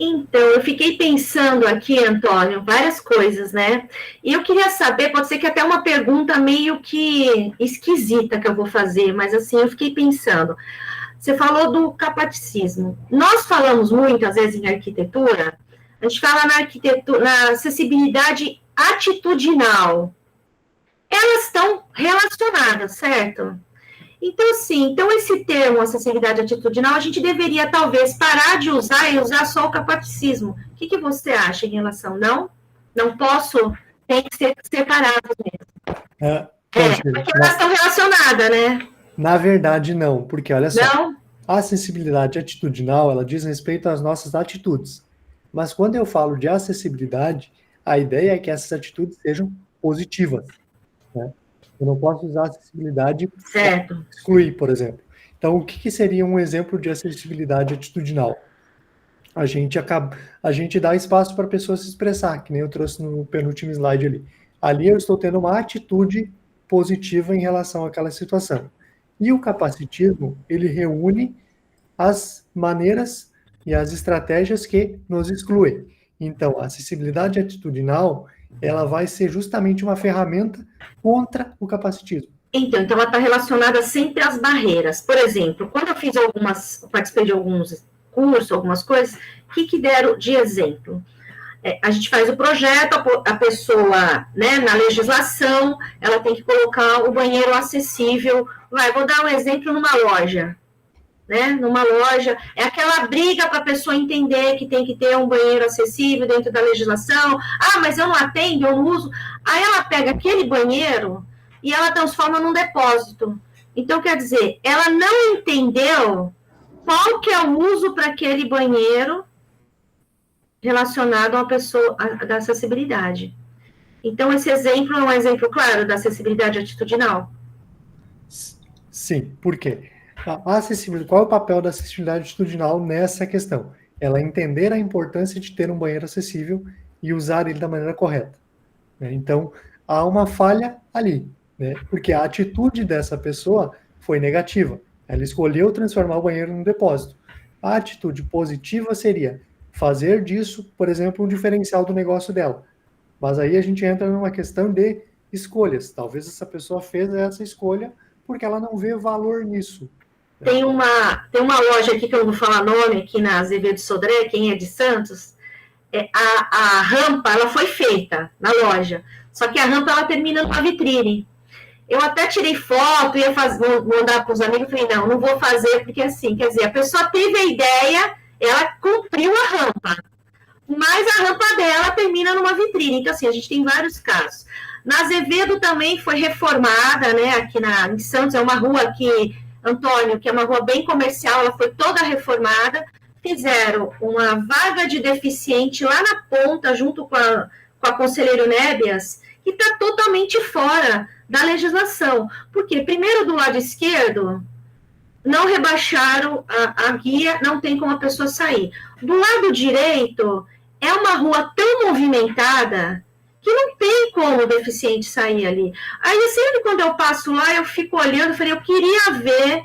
Então, eu fiquei pensando aqui, Antônio, várias coisas, né? E eu queria saber, pode ser que até uma pergunta meio que esquisita que eu vou fazer, mas assim, eu fiquei pensando. Você falou do capacitismo. Nós falamos muitas vezes em arquitetura, a gente fala na arquitetura, na acessibilidade atitudinal. Elas estão relacionadas, certo? Então, assim, esse termo, acessibilidade atitudinal, a gente deveria, talvez, parar de usar e usar só o capacitismo. O que você acha em relação? Não posso, tem que ser separado mesmo. Porque elas estão relacionadas, né?
Na verdade, não, porque, olha só, a acessibilidade atitudinal, ela diz respeito às nossas atitudes. Mas quando eu falo de acessibilidade, a ideia é que essas atitudes sejam positivas, né? Eu não posso usar acessibilidade para excluir, por exemplo. Então, o que seria um exemplo de acessibilidade atitudinal? A gente dá espaço para a pessoa se expressar, que nem eu trouxe no penúltimo slide ali. Ali eu estou tendo uma atitude positiva em relação àquela situação. E o capacitismo, ele reúne as maneiras e as estratégias que nos excluem. Então, a acessibilidade atitudinal, ela vai ser justamente uma ferramenta contra o capacitismo.
Então ela está relacionada sempre às barreiras. Por exemplo, quando eu participei de alguns cursos, algumas coisas, o que deram de exemplo? A gente faz o projeto, a pessoa, né, na legislação, ela tem que colocar o banheiro acessível. Vou dar um exemplo numa loja. Né, numa loja, é aquela briga para a pessoa entender que tem que ter um banheiro acessível dentro da legislação. Mas eu não atendo, eu não uso. Aí ela pega aquele banheiro e ela transforma num depósito. Então, quer dizer, ela não entendeu qual que é o uso para aquele banheiro relacionado a uma pessoa da acessibilidade. Então, esse exemplo é um exemplo claro da acessibilidade atitudinal?
Sim, por quê? Qual é o papel da acessibilidade atitudinal nessa questão? Ela entender a importância de ter um banheiro acessível e usar ele da maneira correta. Então, há uma falha ali, né? Porque a atitude dessa pessoa foi negativa. Ela escolheu transformar o banheiro num depósito. A atitude positiva seria fazer disso, por exemplo, um diferencial do negócio dela. Mas aí a gente entra numa questão de escolhas. Talvez essa pessoa fez essa escolha porque ela não vê valor nisso.
Tem uma loja aqui, que eu não vou falar nome, aqui na Azevedo Sodré, quem é de Santos, a rampa, ela foi feita na loja, só que a rampa, ela termina numa vitrine. Eu até tirei foto, ia mandar para os amigos, falei, não vou fazer, porque assim, quer dizer, a pessoa teve a ideia, ela cumpriu a rampa, mas a rampa dela termina numa vitrine. Então, assim, a gente tem vários casos. Na Azevedo também foi reformada, né, aqui em Santos, é uma rua aqui, Antônio, que é uma rua bem comercial, ela foi toda reformada, fizeram uma vaga de deficiente lá na ponta, junto com a Conselheiro Nébias, que está totalmente fora da legislação. Porque, primeiro, do lado esquerdo, não rebaixaram a guia, não tem como a pessoa sair. Do lado direito, é uma rua tão movimentada que não tem como o deficiente sair ali. Aí, sempre quando eu passo lá, eu fico olhando, eu queria ver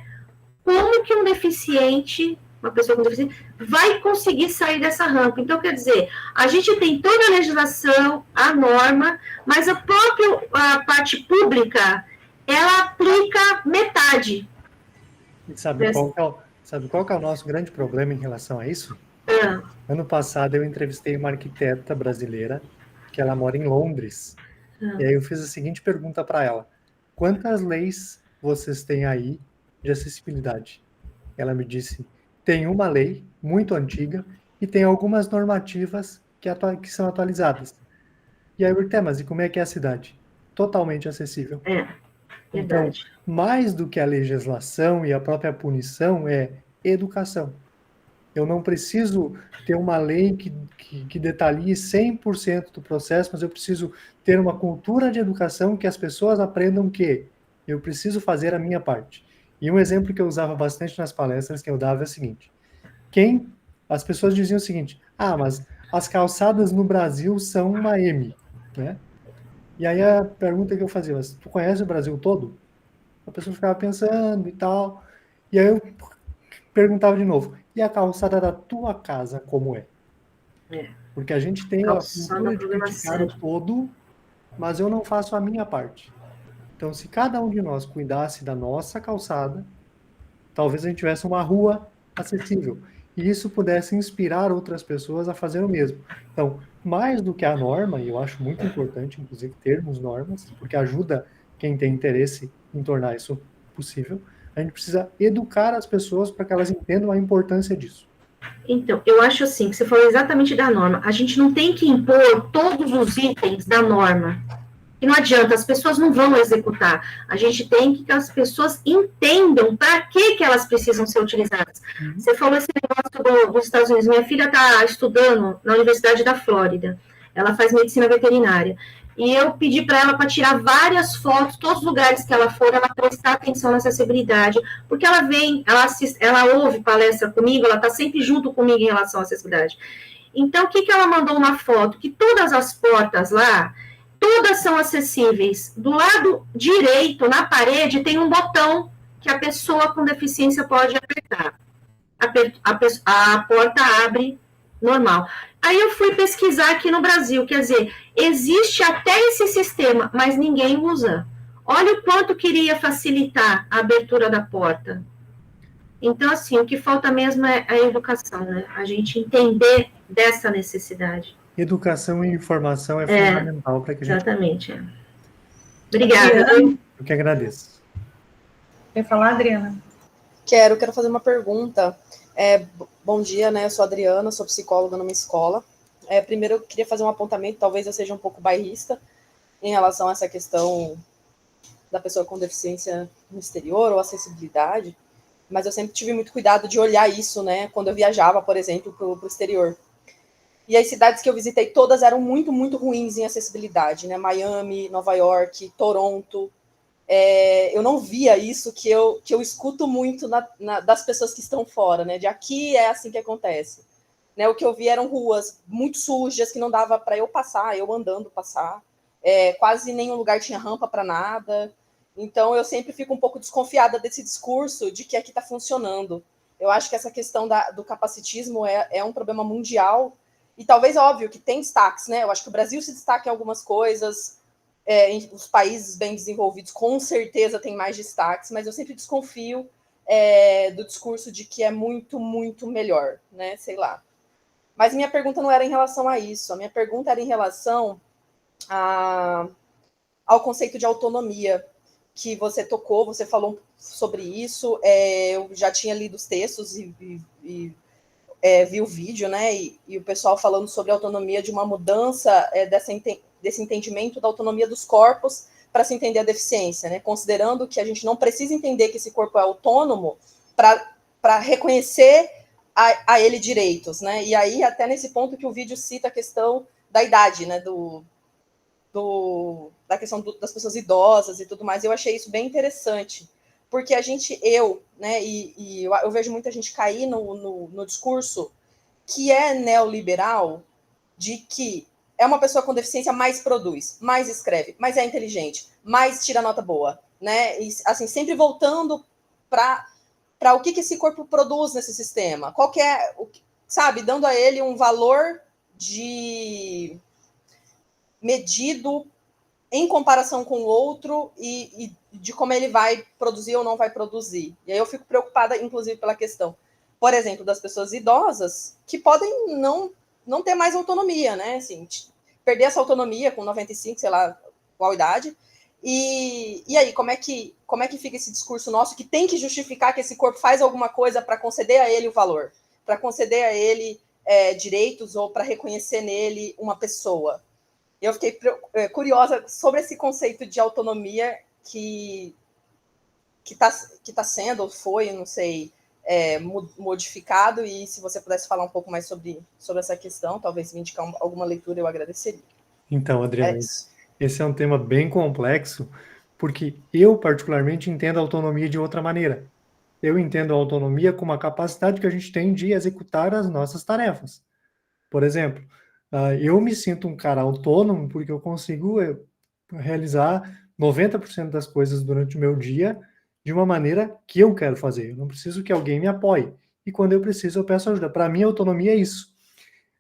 como que um deficiente, uma pessoa com deficiência, vai conseguir sair dessa rampa. Então, quer dizer, a gente tem toda a legislação, a norma, mas a parte pública, ela aplica metade.
Sabe qual que é o nosso grande problema em relação a isso? Ano passado, eu entrevistei uma arquiteta brasileira, que ela mora em Londres. E aí eu fiz a seguinte pergunta para ela: quantas leis vocês têm aí de acessibilidade? Ela me disse, tem uma lei muito antiga e tem algumas normativas que são atualizadas. E aí eu perguntei, mas e como é que é a cidade? Totalmente acessível. Então, mais do que a legislação e a própria punição, é educação. Eu não preciso ter uma lei que detalhe 100% do processo, mas eu preciso ter uma cultura de educação que as pessoas aprendam que eu preciso fazer a minha parte. E um exemplo que eu usava bastante nas palestras que eu dava é o seguinte: as pessoas diziam o seguinte, mas as calçadas no Brasil são uma M, né? E aí a pergunta que eu fazia, mas tu conhece o Brasil todo? A pessoa ficava pensando e tal, e aí eu perguntava de novo, e a calçada da tua casa como é? Porque a gente tem a cultura de criticar o todo, mas eu não faço a minha parte. Então, se cada um de nós cuidasse da nossa calçada, talvez a gente tivesse uma rua acessível. E isso pudesse inspirar outras pessoas a fazer o mesmo. Então, mais do que a norma, e eu acho muito importante, inclusive, termos normas, porque ajuda quem tem interesse em tornar isso possível, a gente precisa educar as pessoas para que elas entendam a importância disso.
Então, eu acho assim, que você falou exatamente da norma. A gente não tem que impor todos os itens da norma. E não adianta, as pessoas não vão executar. A gente tem que as pessoas entendam para que elas precisam ser utilizadas. Você falou esse negócio dos Estados Unidos. Minha filha está estudando na Universidade da Flórida. Ela faz medicina veterinária. E eu pedi para ela para tirar várias fotos, todos os lugares que ela for, ela prestar atenção na acessibilidade, porque ela vem, ela ouve palestra comigo, ela está sempre junto comigo em relação à acessibilidade. Então, o que ela mandou uma foto? Que todas as portas lá, todas são acessíveis. Do lado direito, na parede, tem um botão que a pessoa com deficiência pode apertar. A porta abre normal. Aí eu fui pesquisar aqui no Brasil, quer dizer, existe até esse sistema, mas ninguém usa. Olha o quanto queria facilitar a abertura da porta. Então, assim, o que falta mesmo é a educação, né? A gente entender dessa necessidade.
Educação e informação é fundamental para que a gente...
Exatamente. Obrigada.
Eu que agradeço.
Quer falar, Adriana?
Quero fazer uma pergunta. Bom dia, né? Eu sou a Adriana, sou psicóloga numa escola. Primeiro, eu queria fazer um apontamento, talvez eu seja um pouco bairrista, em relação a essa questão da pessoa com deficiência no exterior ou acessibilidade, mas eu sempre tive muito cuidado de olhar isso, né? Quando eu viajava, por exemplo, para o exterior. E as cidades que eu visitei, todas eram muito, muito ruins em acessibilidade, né? Miami, Nova York, Toronto. Eu não via isso que eu escuto muito das pessoas que estão fora, né? De aqui é assim que acontece. Né? O que eu vi eram ruas muito sujas, que não dava para eu passar, eu andando passar. Quase nenhum lugar tinha rampa para nada. Então, eu sempre fico um pouco desconfiada desse discurso de que aqui está funcionando. Eu acho que essa questão do capacitismo é um problema mundial. E talvez, óbvio, que tem destaques, né? Eu acho que o Brasil se destaca em algumas coisas, os países bem desenvolvidos com certeza tem mais destaques, mas eu sempre desconfio do discurso de que é muito, muito melhor, né? Sei lá. Mas minha pergunta não era em relação a isso. A minha pergunta era em relação ao conceito de autonomia que você tocou, você falou sobre isso. Eu já tinha lido os textos e vi o vídeo, né? E o pessoal falando sobre a autonomia, de uma mudança desse entendimento da autonomia dos corpos para se entender a deficiência, né? Considerando que a gente não precisa entender que esse corpo é autônomo para reconhecer a ele direitos, né? E aí, até nesse ponto que o vídeo cita a questão da idade, né? Da questão das pessoas idosas e tudo mais, eu achei isso bem interessante, porque né, e eu vejo muita gente cair no discurso que é neoliberal, de que é uma pessoa com deficiência mais produz, mais escreve, mais é inteligente, mais tira nota boa, né? E, assim, sempre voltando para o que esse corpo produz nesse sistema, qual que é, sabe, dando a ele um valor medido em comparação com o outro e de como ele vai produzir ou não vai produzir. E aí eu fico preocupada, inclusive, pela questão, por exemplo, das pessoas idosas que podem não ter mais autonomia, né? Assim, perder essa autonomia com 95, sei lá, qual idade. E aí, como é que fica esse discurso nosso que tem que justificar que esse corpo faz alguma coisa para conceder a ele o valor, para conceder a ele direitos ou para reconhecer nele uma pessoa? Eu fiquei curiosa sobre esse conceito de autonomia que tá sendo, ou foi, não sei, modificado, e se você pudesse falar um pouco mais sobre essa questão, talvez me indicar alguma leitura, eu agradeceria.
Então, Adriana, esse é um tema bem complexo, porque eu, particularmente, entendo a autonomia de outra maneira. Eu entendo a autonomia como a capacidade que a gente tem de executar as nossas tarefas. Por exemplo, eu me sinto um cara autônomo porque eu consigo realizar 90% das coisas durante o meu dia de uma maneira que eu quero fazer. Eu não preciso que alguém me apoie. E quando eu preciso, eu peço ajuda. Para mim, a autonomia é isso.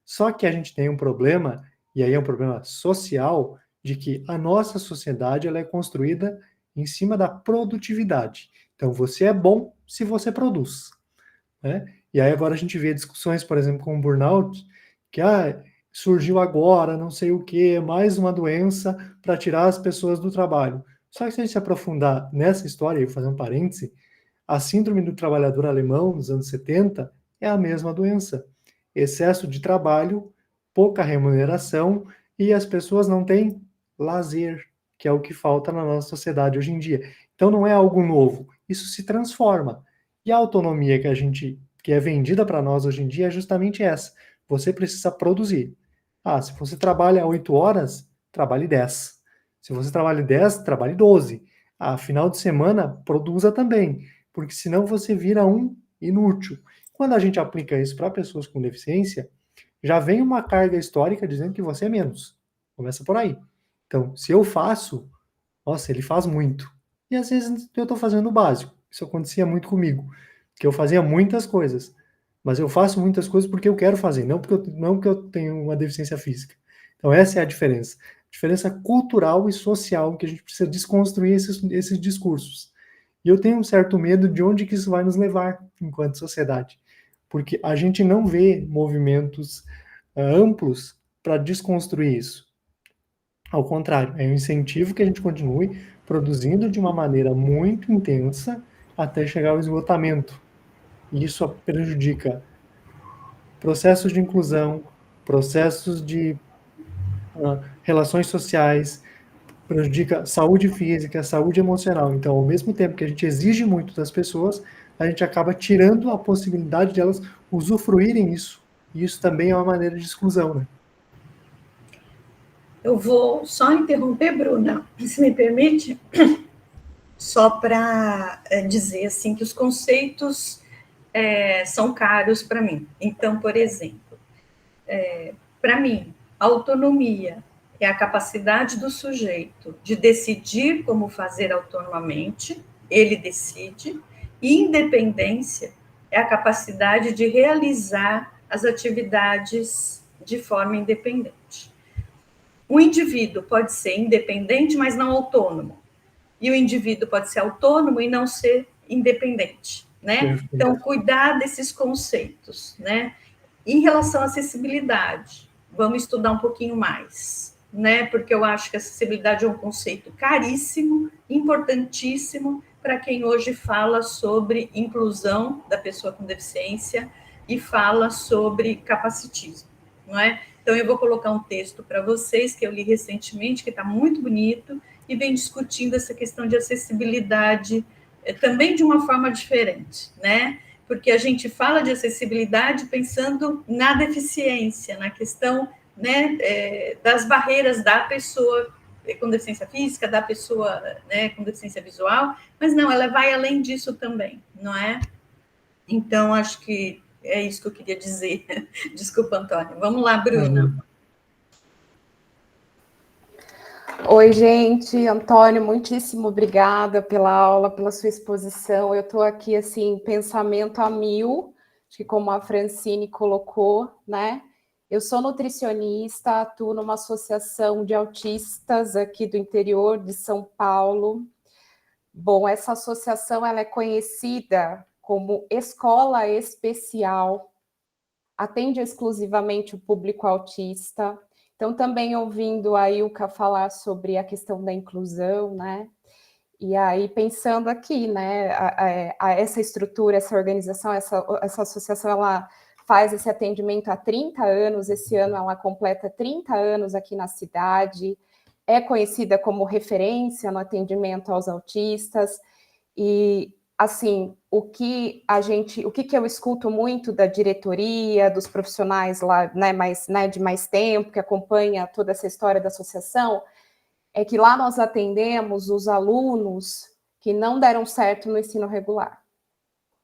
Só que a gente tem um problema, e aí é um problema social, de que a nossa sociedade ela é construída em cima da produtividade. Então, você é bom se você produz, né? E aí agora a gente vê discussões, por exemplo, com o burnout, que surgiu agora, não sei o que, mais uma doença para tirar as pessoas do trabalho. Só que se a gente se aprofundar nessa história, e fazer um parêntese, a síndrome do trabalhador alemão, nos anos 70, é a mesma doença. Excesso de trabalho, pouca remuneração, e as pessoas não têm lazer, que é o que falta na nossa sociedade hoje em dia. Então não é algo novo, isso se transforma. E a autonomia que é vendida para nós hoje em dia é justamente essa. Você precisa produzir. Se você trabalha 8 horas, trabalhe 10. Se você trabalha 10, trabalhe 12. Final de semana, produza também, porque senão você vira um inútil. Quando a gente aplica isso para pessoas com deficiência, já vem uma carga histórica dizendo que você é menos. Começa por aí. Então, se eu faço, nossa, ele faz muito. E às vezes eu estou fazendo o básico. Isso acontecia muito comigo, que eu fazia muitas coisas, mas eu faço muitas coisas porque eu quero fazer, não porque eu tenho uma deficiência física. Então essa é a diferença. Diferença cultural e social, que a gente precisa desconstruir esses discursos. E eu tenho um certo medo de onde que isso vai nos levar enquanto sociedade, porque a gente não vê movimentos amplos para desconstruir isso. Ao contrário, é um incentivo que a gente continue produzindo de uma maneira muito intensa até chegar ao esgotamento. E isso prejudica processos de inclusão, processos de relações sociais, prejudica saúde física, saúde emocional. Então, ao mesmo tempo que a gente exige muito das pessoas, a gente acaba tirando a possibilidade de elas usufruírem isso. E isso também é uma maneira de exclusão, né?
Eu vou só interromper, Bruna, se me permite, só para dizer assim que os conceitos são caros para mim. Então, por exemplo, para mim, autonomia é a capacidade do sujeito de decidir como fazer autonomamente, ele decide, e independência é a capacidade de realizar as atividades de forma independente. O indivíduo pode ser independente, mas não autônomo, e o indivíduo pode ser autônomo e não ser independente, né? Então, cuidar desses conceitos, né? Em relação à acessibilidade, vamos estudar um pouquinho mais, né? Porque eu acho que a acessibilidade é um conceito caríssimo, importantíssimo para quem hoje fala sobre inclusão da pessoa com deficiência e fala sobre capacitismo, não é? Então, eu vou colocar um texto para vocês que eu li recentemente, que está muito bonito, e vem discutindo essa questão de acessibilidade também de uma forma diferente, né? Porque a gente fala de acessibilidade pensando na deficiência, na questão, né, das barreiras da pessoa com deficiência física, da pessoa, né, com deficiência visual, mas não, ela vai além disso também, não é? Então, acho que é isso que eu queria dizer. Desculpa, Antônio. Vamos lá, Bruna.
Oi, gente. Antônio, muitíssimo obrigada pela aula, pela sua exposição. Eu estou aqui, assim, pensamento a mil, acho que como a Francine colocou, né? Eu sou nutricionista, atuo numa associação de autistas aqui do interior de São Paulo. Bom, essa associação ela é conhecida como Escola Especial, atende exclusivamente o público autista. Então, também ouvindo a Ilka falar sobre a questão da inclusão, né? E aí, pensando aqui, né, essa estrutura, essa organização, essa associação, ela faz esse atendimento há 30 anos, esse ano ela completa 30 anos aqui na cidade, é conhecida como referência no atendimento aos autistas, e assim, o que eu escuto muito da diretoria, dos profissionais lá, né, de mais tempo, que acompanha toda essa história da associação, é que lá nós atendemos os alunos que não deram certo no ensino regular,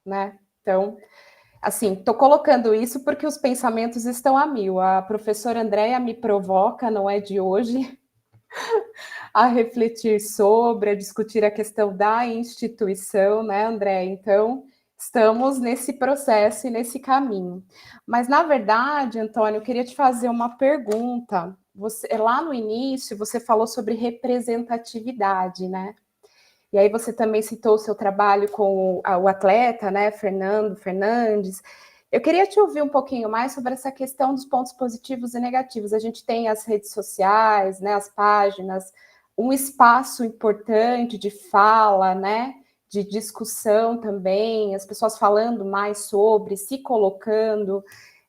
né? Então, assim, estou colocando isso porque os pensamentos estão a mil. A professora Andréia me provoca, não é de hoje, a refletir sobre, a discutir a questão da instituição, né, André? Então, estamos nesse processo e nesse caminho. Mas, na verdade, Antônio, eu queria te fazer uma pergunta. Lá no início, você falou sobre representatividade, né? E aí você também citou o seu trabalho com o atleta, né, Fernando Fernandes. Eu queria te ouvir um pouquinho mais sobre essa questão dos pontos positivos e negativos. A gente tem as redes sociais, né, as páginas, um espaço importante de fala, né, de discussão também, as pessoas falando mais sobre, se colocando.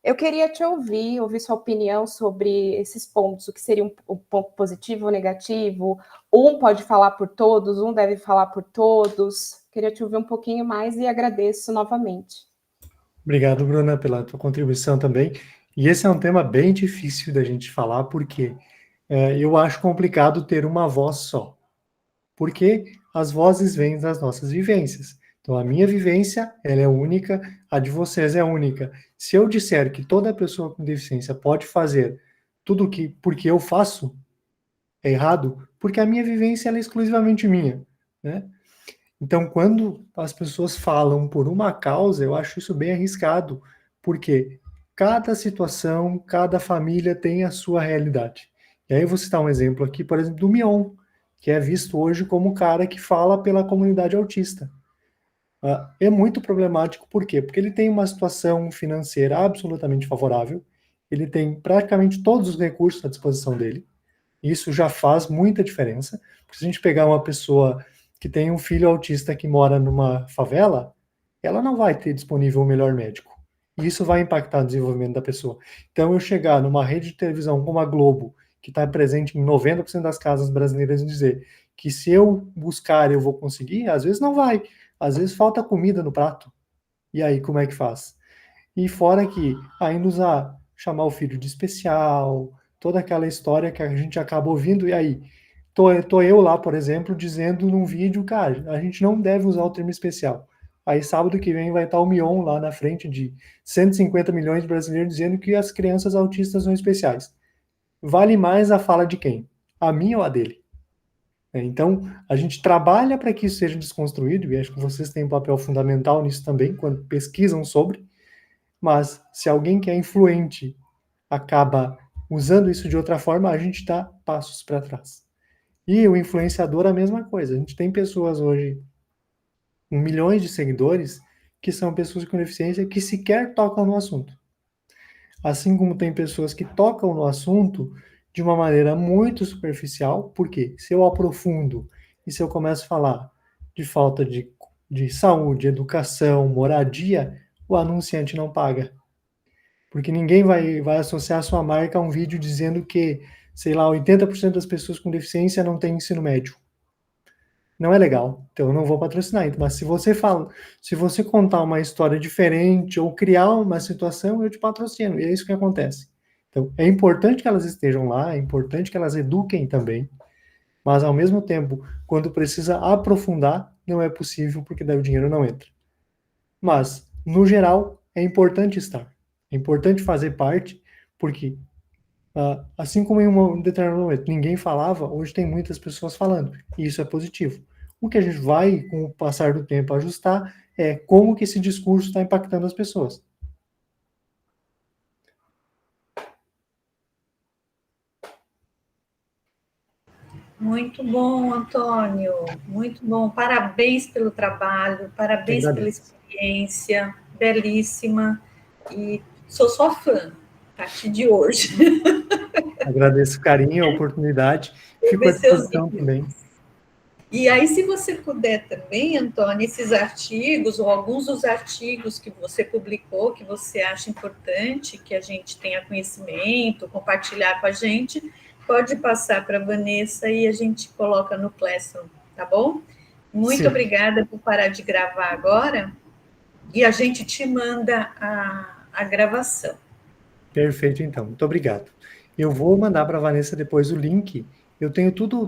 Eu queria te ouvir sua opinião sobre esses pontos, o que seria um ponto positivo ou negativo, um pode falar por todos, um deve falar por todos. Queria te ouvir um pouquinho mais e agradeço novamente.
Obrigado, Bruna, pela tua contribuição também. E esse é um tema bem difícil da gente falar, porque eu acho complicado ter uma voz só, porque as vozes vêm das nossas vivências. Então, a minha vivência, ela é única, a de vocês é única. Se eu disser que toda pessoa com deficiência pode fazer tudo porque eu faço, é errado, porque a minha vivência ela é exclusivamente minha, né? Então, quando as pessoas falam por uma causa, eu acho isso bem arriscado, porque cada situação, cada família tem a sua realidade. E aí eu vou citar um exemplo aqui, por exemplo, do Mion, que é visto hoje como o cara que fala pela comunidade autista. É muito problemático, por quê? Porque ele tem uma situação financeira absolutamente favorável, ele tem praticamente todos os recursos à disposição dele, isso já faz muita diferença, porque se a gente pegar uma pessoa que tem um filho autista que mora numa favela, ela não vai ter disponível o melhor médico, e isso vai impactar o desenvolvimento da pessoa. Então, eu chegar numa rede de televisão como a Globo, que está presente em 90% das casas brasileiras, e dizer que se eu buscar eu vou conseguir, às vezes não vai. Às vezes falta comida no prato. E aí, como é que faz? E fora que ainda chamar o filho de especial, toda aquela história que a gente acaba ouvindo, e aí, tô eu lá, por exemplo, dizendo num vídeo, cara, a gente não deve usar o termo especial. Aí, sábado que vem, vai estar o Mion lá na frente de 150 milhões de brasileiros dizendo que as crianças autistas são especiais. Vale mais a fala de quem? A minha ou a dele? Então, a gente trabalha para que isso seja desconstruído, e acho que vocês têm um papel fundamental nisso também, quando pesquisam sobre, mas se alguém que é influente acaba usando isso de outra forma, a gente dá passos para trás. E o influenciador, a mesma coisa. A gente tem pessoas hoje, com milhões de seguidores, que são pessoas com deficiência que sequer tocam no assunto. Assim como tem pessoas que tocam no assunto de uma maneira muito superficial, porque se eu aprofundo e se eu começo a falar de falta de saúde, educação, moradia, o anunciante não paga. Porque ninguém vai associar a sua marca a um vídeo dizendo que, sei lá, 80% das pessoas com deficiência não têm ensino médio. Não é legal, então eu não vou patrocinar. Mas se você contar uma história diferente ou criar uma situação, eu te patrocino, e é isso que acontece. Então, é importante que elas estejam lá, é importante que elas eduquem também, mas, ao mesmo tempo, quando precisa aprofundar, não é possível, porque daí o dinheiro não entra. Mas, no geral, é importante estar. É importante fazer parte, porque, assim como em um determinado momento ninguém falava, hoje tem muitas pessoas falando, e isso é positivo. O que a gente vai, com o passar do tempo, ajustar é como que esse discurso está impactando as pessoas.
Muito bom, Antônio, muito bom. Parabéns pelo trabalho, parabéns pela experiência, belíssima. E sou sua fã, a partir de hoje.
Agradeço o carinho, a oportunidade. Fico à disposição também.
E aí, se você puder também, Antônio, esses artigos, ou alguns dos artigos que você publicou, que você acha importante, que a gente tenha conhecimento, compartilhar com a gente, pode passar para a Vanessa e a gente coloca no Classroom, tá bom? Muito obrigada por parar de gravar agora, e a gente te manda a gravação.
Perfeito, então. Muito obrigado. Eu vou mandar para a Vanessa depois o link. Eu tenho todo